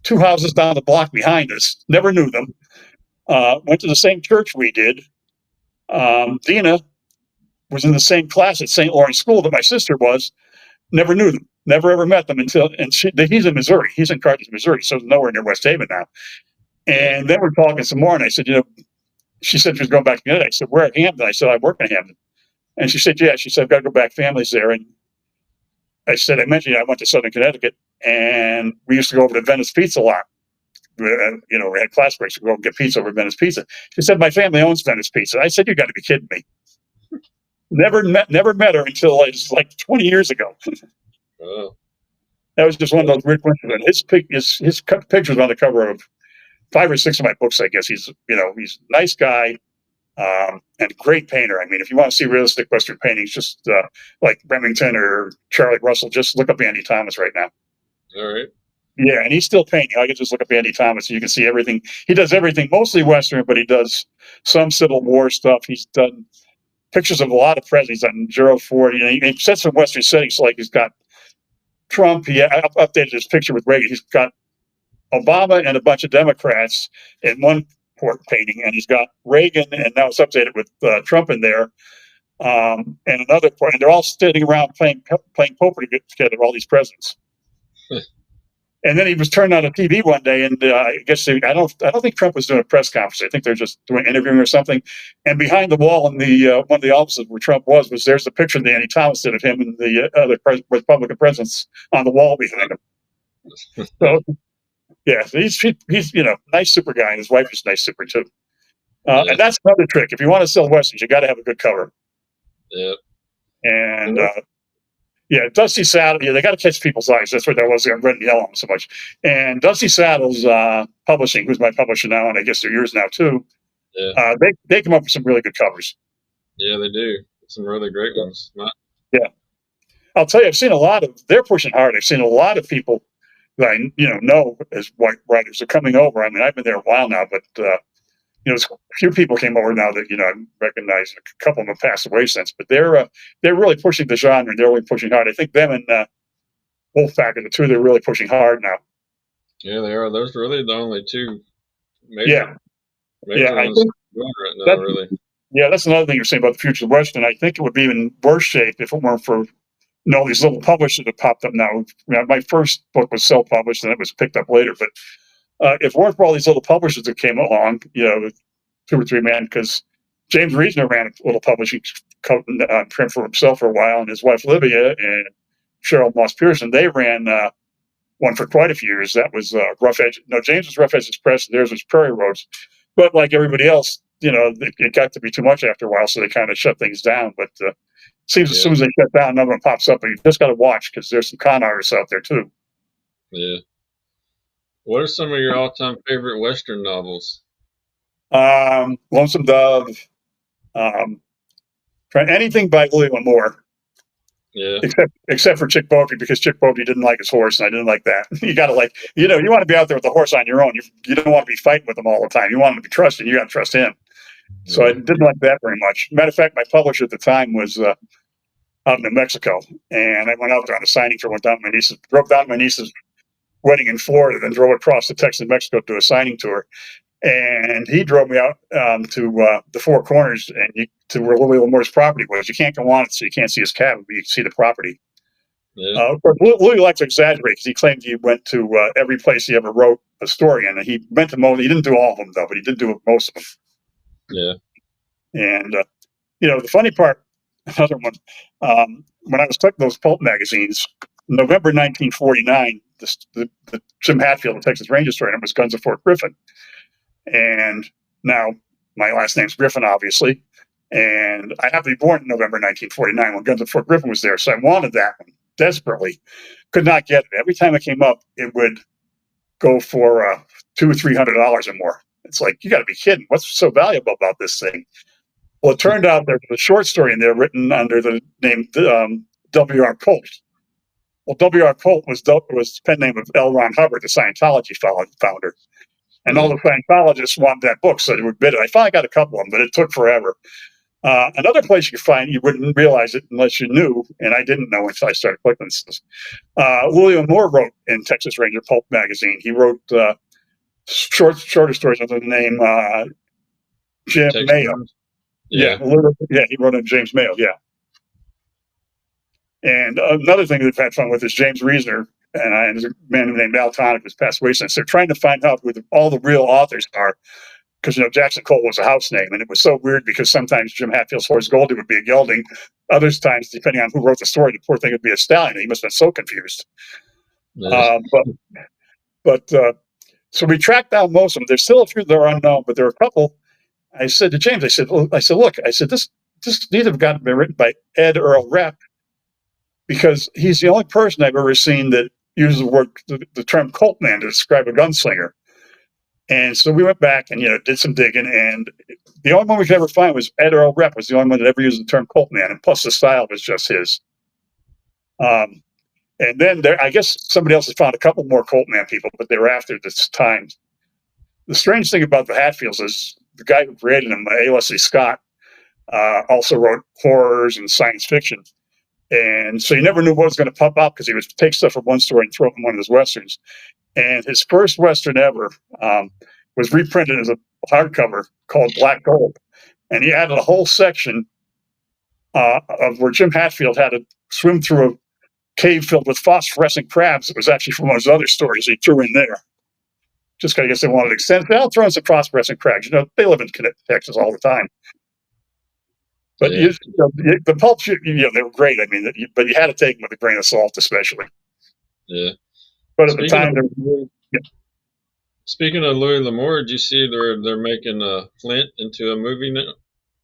2 houses down the block behind us. Never knew them. Went to the same church we did. Dina was in the same class at St. Lawrence School that my sister was. Never knew them. Never ever met them he's in Missouri. He's in Carthage, Missouri, so nowhere near West Haven now. And then we're talking some more, and I said, she said she was going back to Connecticut. I said, "Where at Hampton?" I said, "I work in Hampton." And she said, "Yeah." She said, "I've got to go back. Family's there." And I said, I mentioned I went to Southern Connecticut, and we used to go over to Venice Pizza a lot. We had class breaks. We'd go and get pizza over Venice Pizza. She said, "My family owns Venice Pizza." I said, "You got to be kidding me." Never met her until it was like 20 years ago. Oh. That was just one of those weird coincidences. His pictures on the cover of 5 or 6 of my books. I guess he's he's a nice guy. And great painter. I mean, if you want to see realistic Western paintings, just like Remington or Charlie Russell, just look up Andy Thomas right now. All right. Yeah, and he's still painting. I can just look up Andy Thomas, and you can see everything. He does everything, mostly Western, but he does some Civil War stuff. He's done pictures of a lot of presidents. He's done Gerald Ford. He sets some Western settings, like he's got Trump. He updated his picture with Reagan. He's got Obama and a bunch of Democrats in one port painting, and he's got Reagan, and now it's updated with Trump in there. And another point, and they're all sitting around playing poker together, all these presidents. And then he was turned on the TV one day, and I guess I don't think Trump was doing a press conference. I think they're just doing interviewing or something. And behind the wall in the one of the offices where Trump was there's a picture that Andy Thomas did of him and the other Republican presidents on the wall behind him. So yeah, so he's nice super guy, and his wife is nice super too. And that's another trick. If you want to sell westerns, you got to have a good cover. Yeah. And yeah, Dusty Saddles. Yeah, they got to catch people's eyes. That's what that was. I read and yell on them so much. And Dusty Saddles Publishing, who's my publisher now, and I guess they're yours now too. Yeah. They come up with some really good covers. Yeah, they do. Some really great ones. Yeah, I'll tell you, I've seen a lot of. They're pushing hard. I've seen a lot of people that I know as white writers are coming over. I mean, I've been there a while now, but a few people came over now that I recognize. A couple of them have passed away since, but they're really pushing the genre, and they're really pushing hard. I think them and Wolfpack are the two they're really pushing hard now. Yeah, they are. Those are really the only two major I ones think right now, really. Yeah, that's another thing you're saying about the future of Western. I think it would be even worse shape if it weren't for these little publishers that popped up now. My first book was self-published, and it was picked up later. But if it weren't for all these little publishers that came along, 2 or 3 men, because James Reesner ran a little publishing print for himself for a while, and his wife Livia and Cheryl Moss Pearson, they ran one for quite a few years. That was Rough Edge. No, James was Rough Edge Press, and theirs was Prairie Roads. But like everybody else, it got to be too much after a while, so they kind of shut things down. But it seems as soon as they shut down, another one pops up, and you just got to watch because there's some con artists out there too. Yeah. What are some of your all-time favorite Western novels? Lonesome Dove. Anything by William Moore. Yeah. Except for Chick Bogie, because Chick Bogie didn't like his horse, and I didn't like that. You got to you want to be out there with the horse on your own. You don't want to be fighting with him all the time. You want him to be trusted. You got to trust him. So I didn't like that very much. Matter of fact, my publisher at the time was out in New Mexico, and I went out there on a signing tour. Drove down to my niece's wedding in Florida, then drove across to Texas and Mexico to do a signing tour. And he drove me out to the Four Corners and to where Louis Moore's property was. You can't go on it, so you can't see his cabin, but you can see the property. Yeah. Louis likes to exaggerate because he claimed he went to every place he ever wrote a story in, and he went to most. He didn't do all of them though, but he did do most of them. Yeah. And the funny part, another one, when I was collecting those pulp magazines, November 1949, the Jim Hatfield, the Texas Ranger story, and it was Guns of Fort Griffin. And now my last name's Griffin, obviously. And I happened to be born in November 1949 when Guns of Fort Griffin was there. So I wanted that one desperately. Could not get it. Every time it came up, it would go for $200 or $300 or more. It's like, you got to be kidding. What's so valuable about this thing? Well, it turned out there's a short story in there written under the name W.R. Colt. Well, W.R. Colt was the pen name of L. Ron Hubbard, the Scientology founder. And all the Scientologists wanted that book, so they would bid it. I finally got a couple of them, but it took forever. Another place you could find, you wouldn't realize it unless you knew, and I didn't know until I started collecting this. William Moore wrote in Texas Ranger Pulp magazine. He wrote shorter stories under the name Jim Mayo. Yeah, he wrote in James Mayo, yeah. And another thing they've had fun with is James Reesner and there's a man named Al Tonic who's passed away since. They're trying to find out who all the real authors are, because Jackson Cole was a house name, and it was so weird because sometimes Jim Hatfield's horse Goldie would be a gelding, other times depending on who wrote the story, the poor thing would be a stallion. He must have been so confused. Yeah. So we tracked down most of them. There's still a few that are unknown, but there are a couple. I said to James, look, these have got to be written by Ed Earl Rapp, because he's the only person I've ever seen that uses the term cult man to describe a gunslinger. And so we went back and did some digging, and the only one we could ever find was Ed Earl Rep was the only one that ever used the term cult man, and plus the style was just his. Um, and then I guess somebody else has found a couple more cult man people, but they were after this time. The strange thing about the Hatfields is the guy who created them, A. Leslie Scott, also wrote horrors and science fiction. And so you never knew what was going to pop up because he would take stuff from one story and throw it in one of his westerns. And his first western ever was reprinted as a hardcover called Black Gold. And he added a whole section of where Jim Hatfield had to swim through a cave filled with phosphorescent crabs. It was actually from one of his other stories he threw in there. Just because I guess they wanted to extend. They'll throw in some phosphorescent crabs. They live in Texas all the time. But Yeah. the pulp, they were great. I mean, but you had to take them with a grain of salt, especially. Yeah. But at the time, Speaking of Louis L'Amour, did you see they're making Flint into a movie now?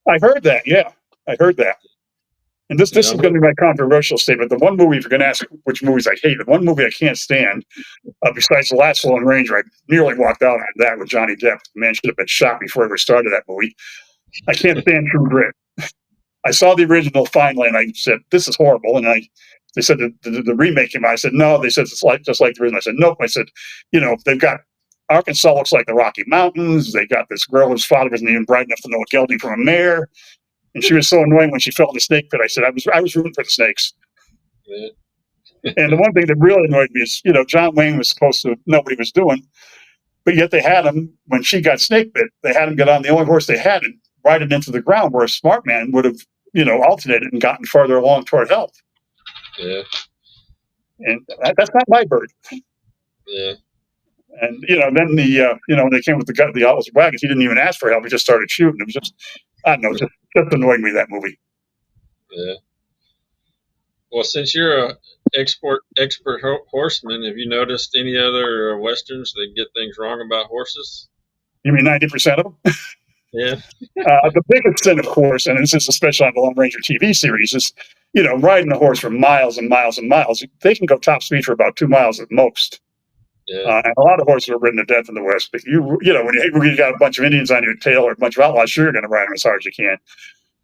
I heard that. Yeah, I heard that. And this Yeah, is going to be my controversial statement. The one movie, if you're going to ask which movies I hate, the one movie I can't stand, besides The Last Lone Ranger, I nearly walked out on that with Johnny Depp. The man should have been shot before he ever started that movie. I can't stand True Grit. I saw the original finally, and I said, "This is horrible." And they said the remake came out. I said, "No." They said it's just like the original. I said, "Nope." I said, they've got Arkansas looks like the Rocky Mountains. They got this girl whose father wasn't even bright enough to know a gelding from a mare, and she was so annoying when she fell in the snake pit. I said, I was rooting for the snakes. Yeah. And the one thing that really annoyed me is, John Wayne was supposed to know what he was doing, but yet they had him when she got snake bit. They had him get on the only horse they had and ride it into the ground, where a smart man would have, alternated and gotten farther along toward health. Yeah. And that's not my bird. Yeah. And then when they came with the Outlaws wagons, he didn't even ask for help. He just started shooting. It was just, I don't know, just annoyed me, that movie. Yeah. Well, since you're a expert horseman, have you noticed any other westerns that get things wrong about horses? You mean 90% of them? Yeah. The biggest sin, of course, and this is especially on the Lone Ranger TV series, is riding a horse for miles and miles and miles. They can go top speed for about 2 miles at most. Yeah. And a lot of horses are ridden to death in the West. But when you got a bunch of Indians on your tail or a bunch of outlaws, sure, you're going to ride them as hard as you can.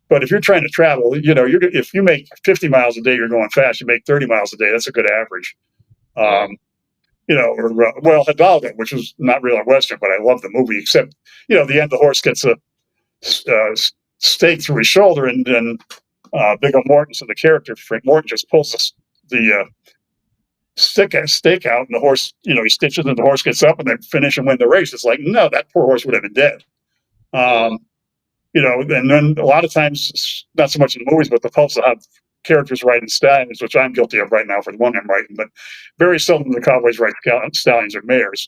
But if you're trying to travel, if you make 50 miles a day, you're going fast. You make 30 miles a day, that's a good average. Yeah. Or Hidalgo, which was not really a Western, but I love the movie, except, the end, the horse gets a stake through his shoulder, and then Big O Morton, so the character, Frank Morton, just pulls the stake out, and the horse, he stitches it, and the horse gets up, and they finish and win the race. It's like, no, that poor horse would have been dead. And then a lot of times, not so much in the movies, but the pulps will have characters riding stallions, which I'm guilty of right now for the one I'm writing, but very seldom the cowboys ride stallions or mares.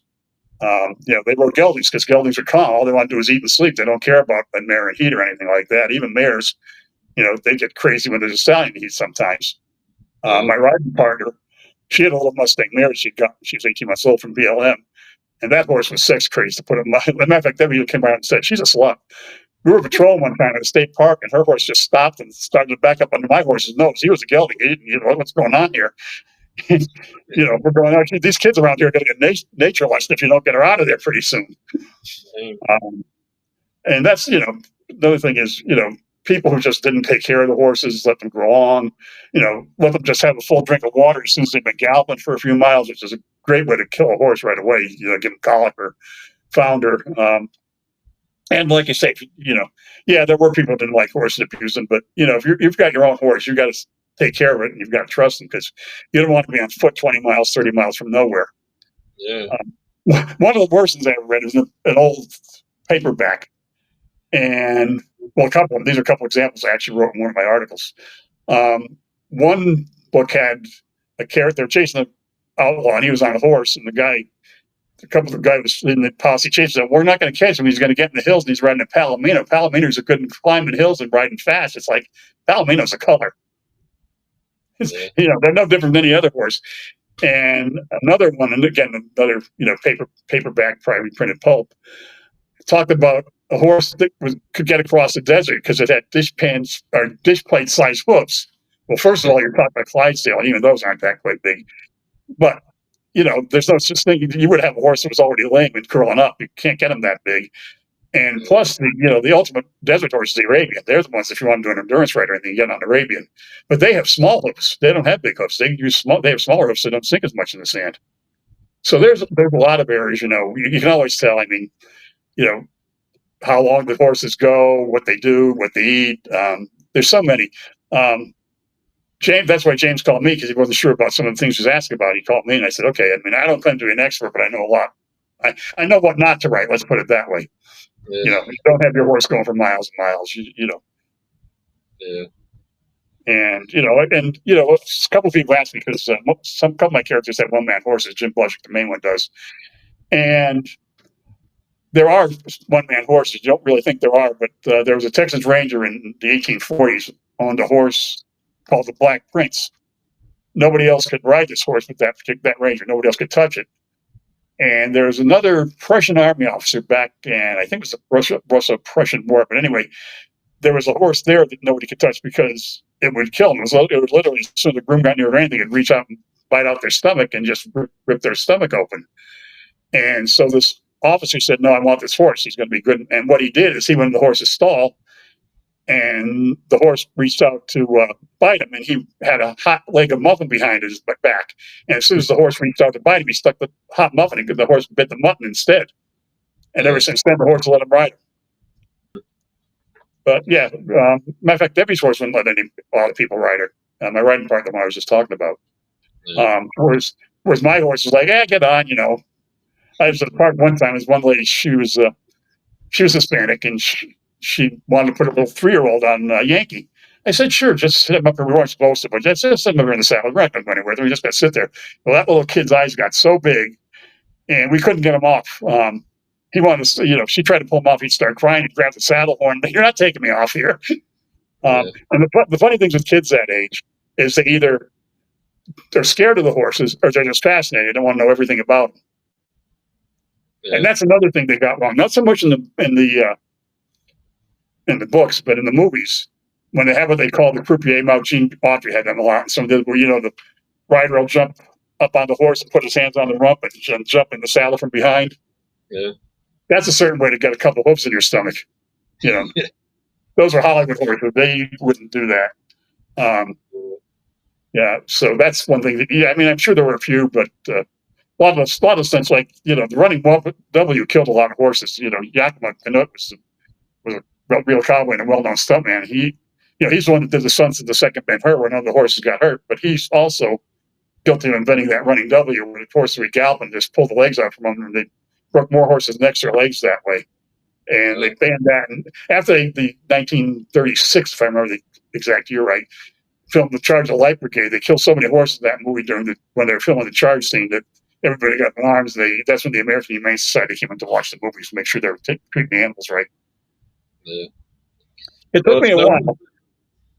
They rode geldings because geldings are calm. All they want to do is eat and sleep. They don't care about a mare and heat or anything like that. Even mares, they get crazy when there's a stallion to heat sometimes. My riding partner, she had a little Mustang mare she got. She was 18 months old from BLM. And that horse was sex crazy, to put it mildly. As a matter of fact, Debbie came out and said, she's a slut. We were patrolling one time at a state park, and her horse just stopped and started to back up under my horse's nose. He was a gelding. He didn't, what's going on here? We're going, oh, these kids around here are going to get nature lesson if you don't get her out of there pretty soon. And that's, the other thing is, people who just didn't take care of the horses, let them grow on, let them just have a full drink of water as soon as they've been galloping for a few miles, which is a great way to kill a horse right away. Give them colic or founder. And like you say, there were people who didn't like horses abusing, but if you've got your own horse, you got to take care of it, and you've got to trust them, because you don't want to be on foot 20 miles, 30 miles from nowhere. Yeah. One of the worst things I ever read is an old paperback. And these are a couple examples I actually wrote in one of my articles. One book had a character chasing an outlaw, and he was on a horse, and the guy was in the posse chase said, "We're not going to catch him. He's going to get in the hills, and he's riding a Palomino. Palomino's are good in climbing hills and riding fast." It's like, Palomino's a color. They're no different than any other horse. And another one, and again, another paperback, privately printed pulp, talked about a horse that could get across the desert because it had dish plate sized hoofs. Well, first of all, you're talking about Clydesdale, and even those aren't that quite big. But there's no such thing. You would have a horse that was already lame and curling up. You can't get them that big. And plus, the ultimate desert horse is the Arabian. They're the ones, if you want to do an endurance rider, and you get on Arabian. But they have small hoofs. They don't have big hoofs. They have smaller hoofs that don't sink as much in the sand. So there's a lot of areas. You can always tell. I mean, how long the horses go, what they do, what they eat. There's so many. James, that's why James called me, because he wasn't sure about some of the things he was asking about. He called me, and I said, okay. I mean, I don't claim to be an expert, but I know a lot. I know what not to write. Let's put it that way. Yeah. You don't have your horse going for miles and miles. Yeah. And a couple of people asked me, because couple of my characters have one-man horses. Jim Blushik, the main one, does. And there are one-man horses. You don't really think there are, but there was a Texas Ranger in the 1840s owned a horse called the Black Prince. Nobody else could ride this horse with that Ranger. Nobody else could touch it. And there was another Prussian army officer back in, I think it was the Russo-Prussian War. But anyway, there was a horse there that nobody could touch because it would kill them. It would literally, as soon as the groom got near anything, it'd reach out and bite out their stomach and just rip their stomach open. And so this officer said, no, I want this horse. He's going to be good. And what he did is he went in the horse's stall, and the horse reached out to bite him, and he had a hot leg of muffin behind his back. And as soon as the horse reached out to bite him, he stuck the hot muffin, and the horse bit the mutton instead. And ever since then, the horse let him ride him. But yeah, matter of fact, Debbie's horse wouldn't let a lot of people ride her. My riding partner, the one I was just talking about. Whereas my horse was like, get on, I was at a park one time. There's one lady, she was Hispanic, and she wanted to put a little 3-year-old on Yankee. I said, sure, just sit him up there. We weren't supposed to, but just sit him up there in the saddle. We're not going to go anywhere. We just got to sit there. Well, that little kid's eyes got so big, and we couldn't get him off. He wanted to, she tried to pull him off. He'd start crying. He'd grab the saddle horn. You're not taking me off here. And the funny things with kids that age is they either they're scared of the horses or they're just fascinated and want to know everything about them. Yeah. And that's another thing they got wrong. Not so much in the books, but in the movies, when they have what they call the croupier mount. Gene Autry had them a lot. Some of them where the rider will jump up on the horse and put his hands on the rump and jump in the saddle from behind. Yeah, that's a certain way to get a couple of hoofs in your stomach. Those are Hollywood horses. They wouldn't do that. Yeah, so that's one thing. I'm sure there were a few, but a lot of stunts, like the running W killed a lot of horses. Yakima Canutt was a real cowboy and a well-known stuntman. He's the one that did the stunts of the second Ben-Hur when none of the horses got hurt, but he's also guilty of inventing that running W, where the horses would gallop and just pull the legs out from under, and they broke more horses' necks or legs that way. And they banned that. And after the 1936, if I remember the exact year right, filmed The Charge of the Light Brigade, they killed so many horses in that movie when they were filming the charge scene that everybody got alarms. That's when the American Humane Society came in to watch the movies to make sure they were treating the animals right. Yeah. It took me a while.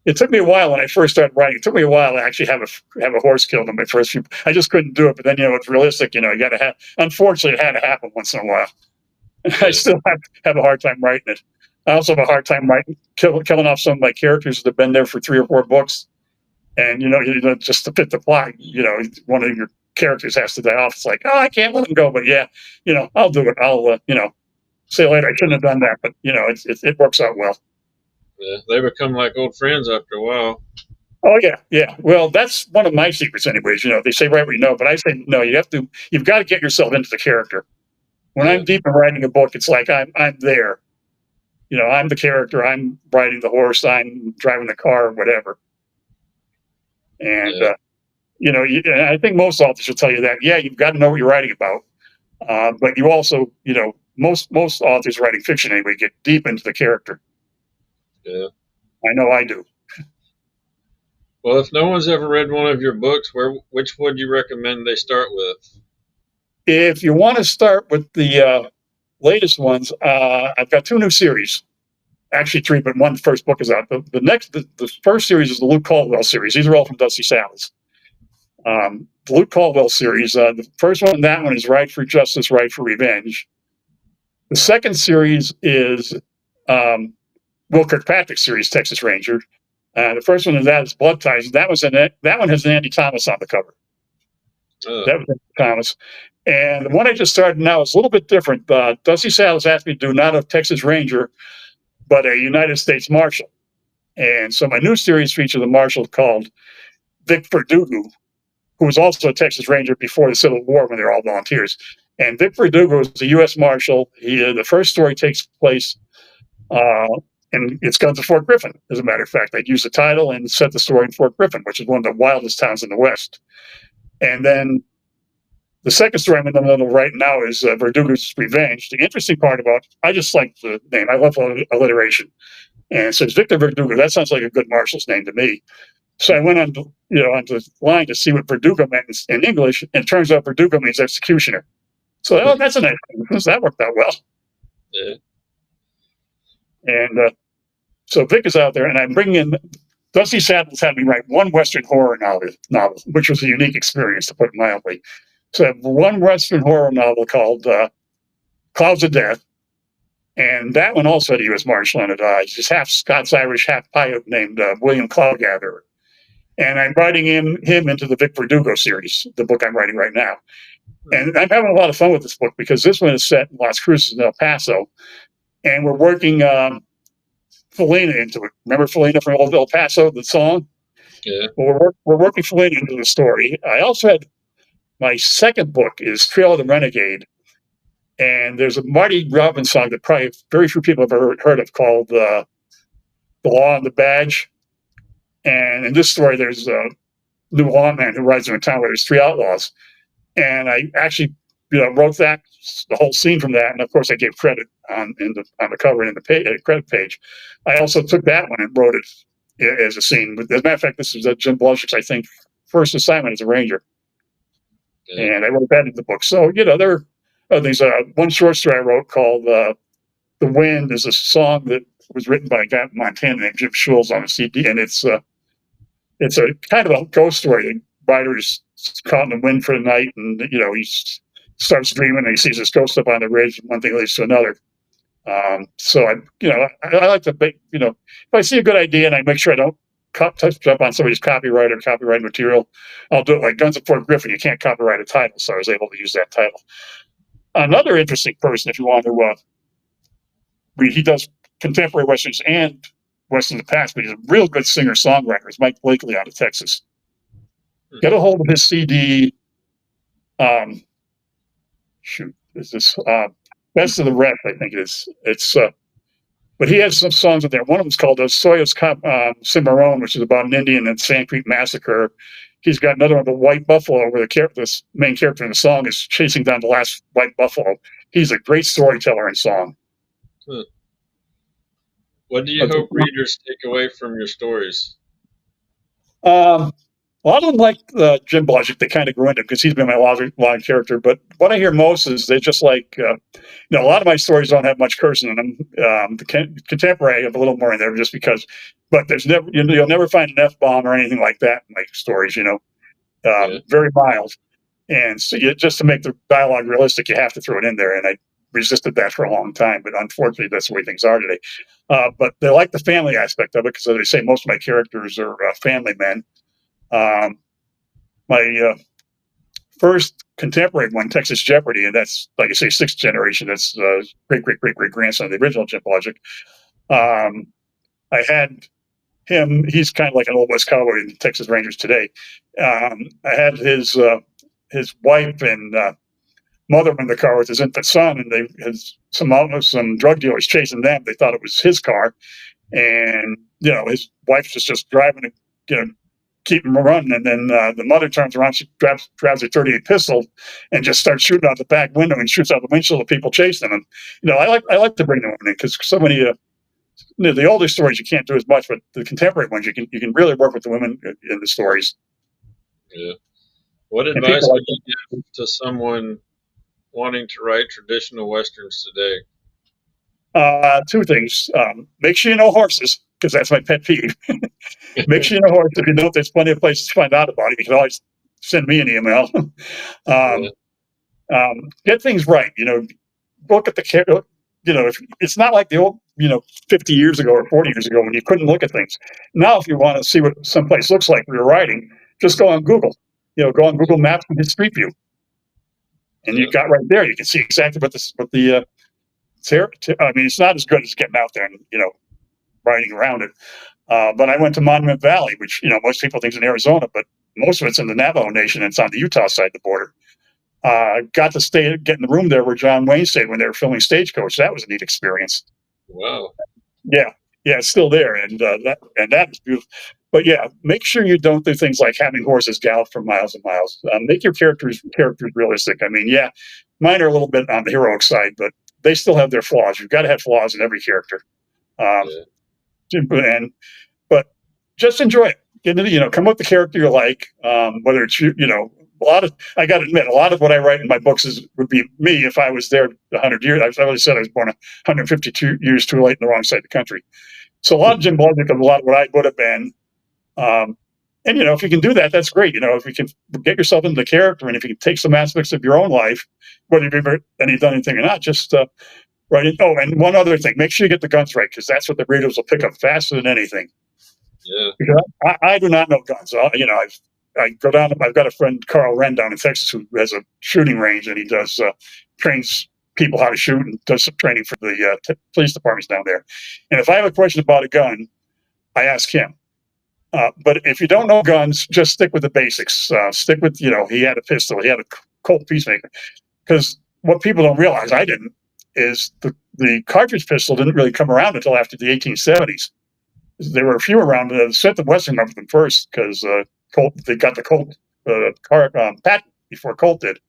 It took me a while when I first started writing. It took me a while to actually have a horse killed in my first few. I just couldn't do it. But then, it's realistic. You got to have. Unfortunately, it had to happen once in a while. Yeah. I still have a hard time writing it. I also have a hard time killing off some of my characters that have been there for 3 or 4 books. And, just to fit the plot, one of your characters has to die off. It's like, I can't let him go. But yeah, I'll do it. I'll, say later, I shouldn't have done that. But, it works out well. Yeah, they become like old friends after a while. Oh, yeah. Well, that's one of my secrets anyways. They say write what you know, but I say, no, you've got to get yourself into the character. When I'm deep in writing a book, it's like I'm there. I'm the character. I'm riding the horse. I'm driving the car, or whatever. And, I think most authors will tell you that, you've got to know what you're writing about. But you also, most authors writing fiction anyway get deep into the character. Yeah. I know I do. Well, if no one's ever read one of your books, which would you recommend they start with? If you want to start with the latest ones, I've got 2 new series. Actually 3, but the first book is out. The first series is the Luke Caldwell series. These are all from Dusty Saddles. The Luke Caldwell series, the first one, that one is Ride for Justice, Ride for Revenge. The second series is Will Kirkpatrick's series, Texas Ranger. The first one of that is Blood Ties. That one has Andy Thomas on the cover. Uh, That was Thomas. And the one I just started now is a little bit different. Dusty Saddles asked me to do not a Texas Ranger, but a United States Marshal. And so my new series features a marshal called Vic Verdugo, who was also a Texas Ranger before the Civil War when they were all volunteers. And Vic Verdugo is a U.S. Marshal. The first story takes place uh, in its guns at Fort Griffin. As a matter of fact, I'd use the title and set the story in Fort Griffin, which is one of the wildest towns in the West. And then the second story I'm in the middle of right now is Verdugo's Revenge. The interesting part about I just like the name. I love alliteration. And it says Victor Verdugo. That sounds like a good marshal's name to me. So I went on, onto the line to see what Verdugo meant in English, and it turns out Verdugo means executioner. So that's a nice thing. That worked out well. yeah. And so Vic is out there, and I'm bringing in Dusty Saddles had me write one Western horror novel, which was a unique experience, to put it mildly. So I have one Western horror novel called Clouds of Death, and that one also had a U.S. Marshal on it. He's half Scots-Irish, half Paiute, named William Cloudgatherer. And I'm writing him into the Vic Verdugo series, the book I'm writing right now. And I'm having a lot of fun with this book because this one is set in Las Cruces and El Paso, and we're working Felina into it. Remember Felina from Old El Paso, the song? Yeah. Well, we're working Felina into the story. I also had my second book is Trail of the Renegade, and there's a Marty Robbins song that probably very few people have ever heard of called "The Law and the Badge." And in this story, there's a new lawman who rides in a town where there's three outlaws, and I actually wrote the whole scene from that, and of course I gave credit on the cover and in the credit page. I also took that one and wrote it as a scene. But as a matter of fact, this was Jim Blush's, I think, first assignment as a ranger, Yeah. and I wrote that in the book. So there's one short story I wrote called "The Wind." Is a song that was written by a guy in Montana named Jim Schulz on a CD, and it's a kind of a ghost story. The writer is caught in the wind for the night, and he starts dreaming, and he sees this ghost up on the ridge, and one thing leads to another. So I like to make, if I see a good idea and I make sure I don't touch up on somebody's copyright or copyright material, I'll do it. Like Guns of Fort Griffin, you can't copyright a title, so I was able to use that title. Another interesting person, if you want to, he does contemporary westerns and westerns of the past, but he's a real good singer songwriter. Is Mike Blakely out of Texas. Get a hold of his CD. Is this Best of the Rest? I think it is. But he has some songs in there. One of them is called Soyuz Cimarron, which is about an Indian and Sand Creek massacre. He's got another one, the White Buffalo, where the main character in the song is chasing down the last white buffalo. He's a great storyteller in song. What do you hope readers take away from your stories? A lot of them like Jim Blodgett. They kind of grew into him because he's been my long character. But what I hear most is they just like, a lot of my stories don't have much cursing in them. The contemporary, I have a little more in there just because. But there's never, you'll never find an F-bomb or anything like that in my stories. Very mild. And so just to make the dialogue realistic, you have to throw it in there. And I resisted that for a long time, but unfortunately, that's the way things are today. But they like the family aspect of it because, as I say, most of my characters are family men. My first contemporary one, Texas Jeopardy, and that's, like I say, sixth generation. That's great grandson of the original Jim Blodgett. I had him. He's kind of like an old West cowboy in Texas Rangers today. I had his wife and mother in the car with his infant son, and they had some drug dealers chasing them. They thought it was his car, and his wife's just driving and keep him running. And then the mother turns around, she grabs her .38 pistol and just starts shooting out the back window and shoots out the windshield of people chasing him. I like to bring them in because so many the older stories you can't do as much, but the contemporary ones you can really work with the women in the stories. Yeah. What advice would you give to someone wanting to write traditional westerns today? Two things. Make sure you know horses, because that's my pet peeve. Make sure you know horses. If you don't, there's plenty of places to find out about it. You can always send me an email. Get things right. Look at the if it's not like the old 50 years ago or 40 years ago when you couldn't look at things. Now, if you want to see what someplace looks like when you're writing, just go on Google. go on Google Maps and hit Street View, and you got right there. You can see exactly what the I mean, it's not as good as getting out there and riding around it. But I went to Monument Valley, which most people think is in Arizona, but most of it's in the Navajo Nation, and it's on the Utah side of the border. Got to get in the room there where John Wayne stayed when they were filming Stagecoach. That was a neat experience. Wow. Yeah, it's still there, and that is beautiful. But yeah, make sure you don't do things like having horses gallop for miles and miles. Make your characters realistic. I mean, yeah, mine are a little bit on the heroic side, but they still have their flaws. You've got to have flaws in every character. Yeah. But just enjoy it. Come up with the character you like. Whether it's a lot of, I got to admit, a lot of what I write in my books would be me if I was there 100 years. I always said I was born 152 years too late in the wrong side of the country. So a lot of Jim Bludnick of a lot of what I would have been. And if you can do that, that's great. If you can get yourself into the character, and if you can take some aspects of your own life, whether you've ever done anything or not, just write it. Oh, and one other thing, make sure you get the guns right, because that's what the readers will pick up faster than anything. Yeah. Because I do not know guns. I go down. I've got a friend, Carl Wren, down in Texas, who has a shooting range, and he does trains people how to shoot and does some training for the police departments down there. And if I have a question about a gun, I ask him. But if you don't know guns, just stick with the basics. Stick with, he had a pistol, he had a Colt Peacemaker. Because what people don't realize, I didn't, is the cartridge pistol didn't really come around until after the 1870s. There were a few around. Smith and Wesson remember them first, because they got the Colt patent before Colt did.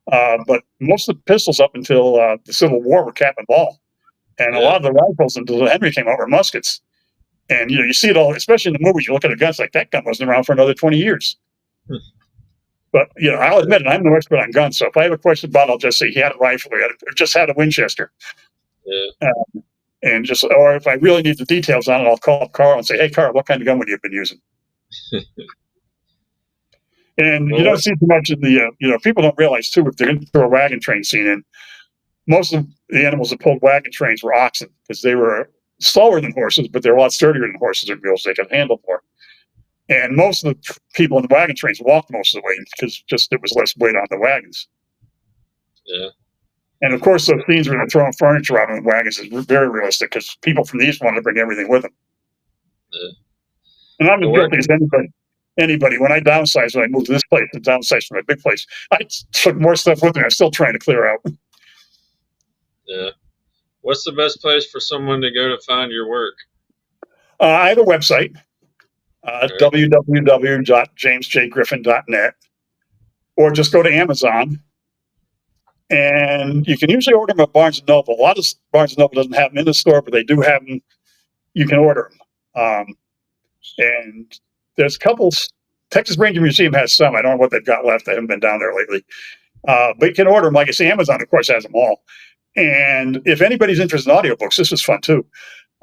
But most of the pistols up until the Civil War were cap and ball. And a lot of the rifles until Henry came out were muskets. And you see it all, especially in the movies. You look at a gun, it's like that gun wasn't around for another 20 years. But I'll admit it, I'm no expert on guns. So if I have a question about it, I'll just say he had a rifle, or just had a Winchester. Yeah. Or if I really need the details on it, I'll call up Carl and say, "Hey, Carl, what kind of gun would you have been using?" And you don't see too much of the, people don't realize too, if they're into a wagon train scene, and most of the animals that pulled wagon trains were oxen, because they were slower than horses, but they're a lot sturdier than horses or mules. They can handle more. And most of the people in the wagon trains walked most of the way, because it was less weight on the wagons. Yeah. And of course, those scenes where they're throwing furniture out on the wagons is very realistic, because people from the East wanted to bring everything with them. Yeah. And I'm as guilty as anybody. When I downsized, when I moved to this place, and downsized from my big place, I took more stuff with me. I'm still trying to clear out. Yeah. What's the best place for someone to go to find your work? I have a website, www.jamesjgriffin.net, or just go to Amazon. And you can usually order them at Barnes & Noble. A lot of Barnes & Noble doesn't have them in the store, but they do have them. You can order them. And there's a couple. Texas Ranger Museum has some. I don't know what they've got left. I haven't been down there lately. But you can order them. Like I say, Amazon, of course, has them all. And if anybody's interested in audiobooks, this is fun too.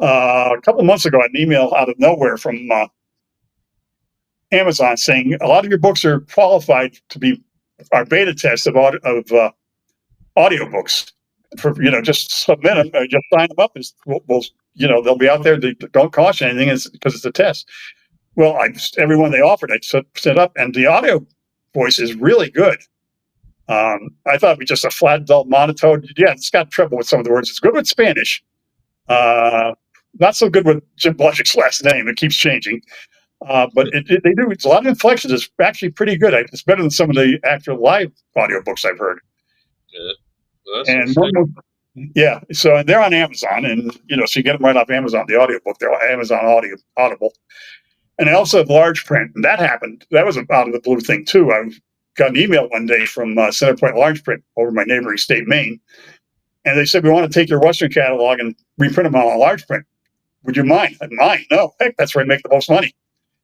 A couple of months ago, I had an email out of nowhere from Amazon saying a lot of your books are qualified to be our beta test of audiobooks. Just submit them, just sign them up. They'll be out there. They don't cost you anything, because it's a test. Well, everyone they offered, I set up, and the audio voice is really good. I thought it'd be just a flat, dull monotone. Yeah, it's got trouble with some of the words. It's good with Spanish. Not so good with Jim Bludnick's last name. It keeps changing. But they do. It's a lot of inflections. It's actually pretty good. It's better than some of the actual live audiobooks I've heard. Yeah. Well, And yeah, so they're on Amazon, and so you get them right off Amazon. The audiobook, they're on Amazon Audible. And I also have large print, and that happened. That was out of the blue thing too. I got an email one day from Centerpoint Large Print over my neighboring state, Maine, and they said, "We want to take your Western catalog and reprint them on a large print. Would you mind?" I mind? No, heck, that's where I make the most money.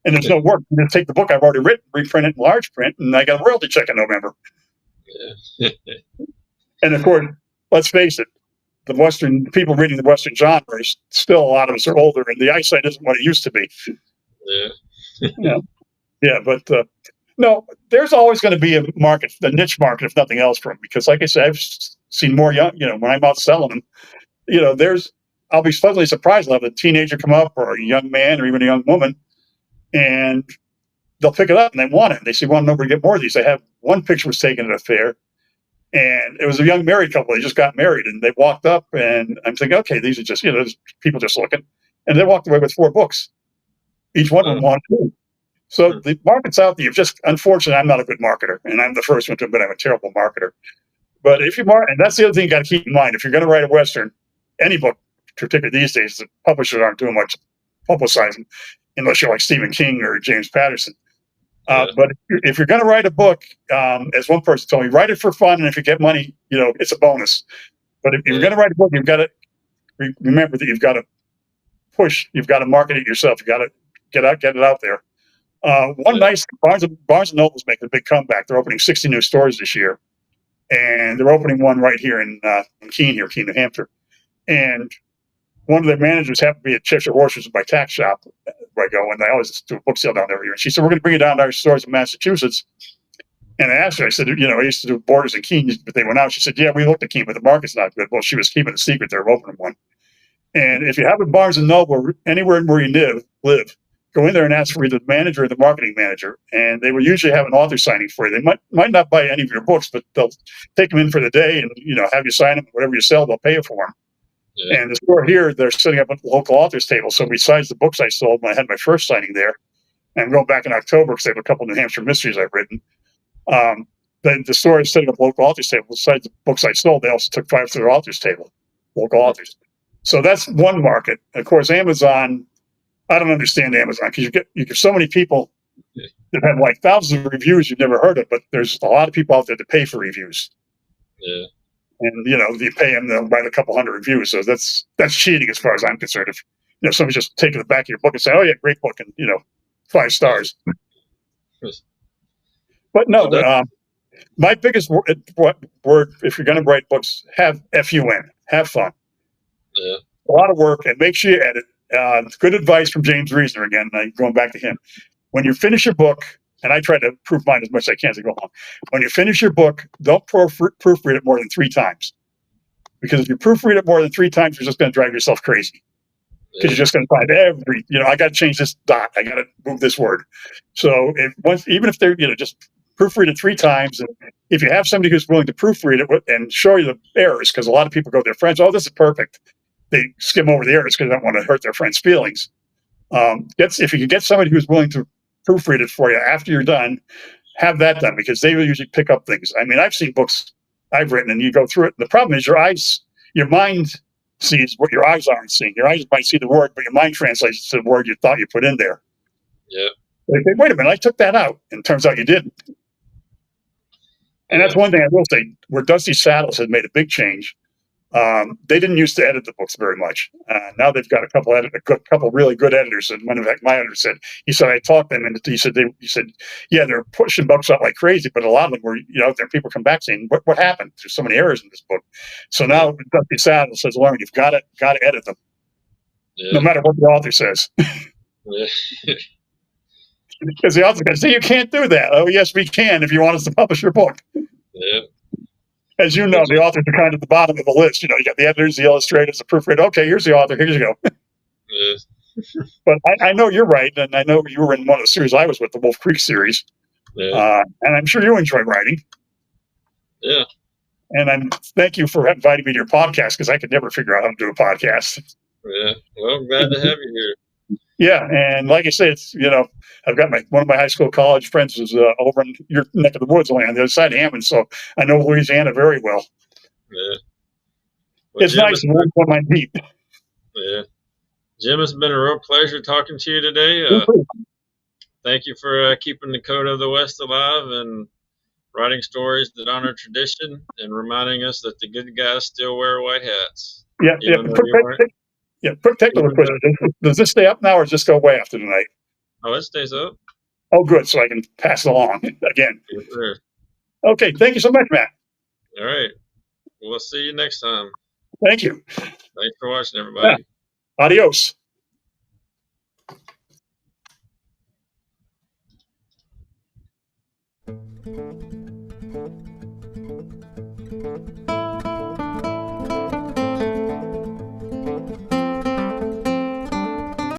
And there's no work. You just take the book I've already written, reprint it in large print, and I got a royalty check in November. Yeah. And of course, let's face it, the Western people reading the Western genre, still a lot of us are older, and the eyesight isn't what it used to be. Yeah, but no, there's always going to be a market, the niche market, if nothing else, for them. Because, like I said, I've seen more young. When I'm out selling them, I'll be pleasantly surprised. I'll have a teenager come up, or a young man, or even a young woman, and they'll pick it up and they want it. And they say, well, nobody get more of these. I have one picture was taken at a fair, and it was a young married couple. They just got married, and they walked up, and I'm thinking, okay, these are just, people just looking. And they walked away with 4 books. Each one of Oh, them wanted 2. So hmm, the market's out there. Unfortunately, I'm not a good marketer, and I'm the first one to admit I'm a terrible marketer. But if you and that's the other thing you got to keep in mind. If you're going to write a Western, any book, particularly these days, the publishers aren't doing much publicizing unless you're like Stephen King or James Patterson. yeah, But if you're going to write a book, as one person told me, write it for fun, and if you get money, it's a bonus. But if you're yeah, going to write a book, you've got to remember that you've got to you've got to market it yourself. You've got to get it out there. One yeah, nice Barnes and Noble's making a big comeback. They're opening 60 new stores this year, and they're opening one right here in Keene, New Hampshire. And one of their managers happened to be at Cheshire Horse, which is my tax shop where I go, and I always do a book sale down there every year. And she said, "We're going to bring it down to our stores in Massachusetts." And I asked her, I said, I used to do Borders in Keene, but they went out. She said, "Yeah, we looked at Keene, but the market's not good." Well, she was keeping a secret. They're opening one. And if you have a Barnes and Noble anywhere where you live, go in there and ask for either the manager or the marketing manager, and they will usually have an author signing for you. They might not buy any of your books, but they'll take them in for the day and have you sign them. Whatever you sell, they'll pay you for them. yeah, And the store here, they're setting up a local authors table. So besides the books I sold when I had my first signing there, and I'm going back in October because they have a couple of New Hampshire mysteries I've written. Um, the store is setting up a local authors table. Besides the books I sold, they also took 5 to their authors table, local hmm, authors. So that's one market. Of course, Amazon. I don't understand Amazon because you get so many people yeah, that have like thousands of reviews you've never heard of, but there's a lot of people out there that pay for reviews, yeah, and you pay them, they'll write a couple hundred reviews. So that's cheating as far as I'm concerned. If somebody's just taking the back of your book and say, "Oh yeah, great book," and 5 yeah. stars. But Well, no, that, my biggest word, if you're going to write books, have fun, have fun. yeah, A lot of work, and make sure you edit. Good advice from James Reasoner again. Going back to him, when you finish your book, and I try to prove mine as much as I can as I go along. When you finish your book, don't proofread it more than 3 times, because if you proofread it more than 3 times, you're just going to drive yourself crazy. Because yeah, you're just going to find I got to change this dot, I got to move this word. So even if they're, just proofread it 3 times, and if you have somebody who's willing to proofread it and show you the errors, because a lot of people go to their friends, "Oh, this is perfect." They skim over the errors because they don't want to hurt their friends' feelings. If you can get somebody who's willing to proofread it for you after you're done, have that done, because they will usually pick up things. I mean, I've seen books I've written, and you go through it. And the problem is your mind sees what your eyes aren't seeing. Your eyes might see the word, but your mind translates to the word you thought you put in there. yeah, They say, "Wait a minute, I took that out," and it turns out you didn't. And yeah, that's one thing I will say. Where Dusty Saddles has made a big change. They didn't used to edit the books very much. Now they've got a couple really good editors. And one of my editor said, I talked to them, and he said, yeah, they're pushing books out like crazy, but a lot of them were, out there. People come back saying, what happened? There's so many errors in this book. So yeah, now Dusty Saddle says, "Lauren, you've got to edit them, no yeah, matter what the author says." yeah, Because the author can say, "You can't do that." "Oh, yes, we can if you want us to publish your book." yeah. As you Well, know, the authors are kind of at the bottom of the list. You got the editors, the illustrators, the proofreader. Okay, here's the author. Here you go. yeah, But I know you're right, and I know you were in one of the series I was with, the Wolf Creek series, yeah, and I'm sure you enjoy writing. yeah, And thank you for inviting me to your podcast, because I could never figure out how to do a podcast. yeah. Well, I'm glad to have you here. Yeah, and like I say, it's I've got one of my high school college friends is over in your neck of the woods, only on the other side of Hammond, so I know Louisiana very well. Yeah. Well, It's nice to learn from my deep. yeah, Jim, it's been a real pleasure talking to you today. Thank you for keeping the code of the West alive and writing stories that honor tradition and reminding us that the good guys still wear white hats, Yeah, yeah. even though you aren't. Quick technical Even question: though, does this stay up now, or just go away after tonight? oh, it stays up. Oh, good, so I can pass it along again. Yes, sir. Okay, thank you so much, Matt. All right. We'll see you next time. Thank you. Thanks for watching, Yeah. everybody. Adios.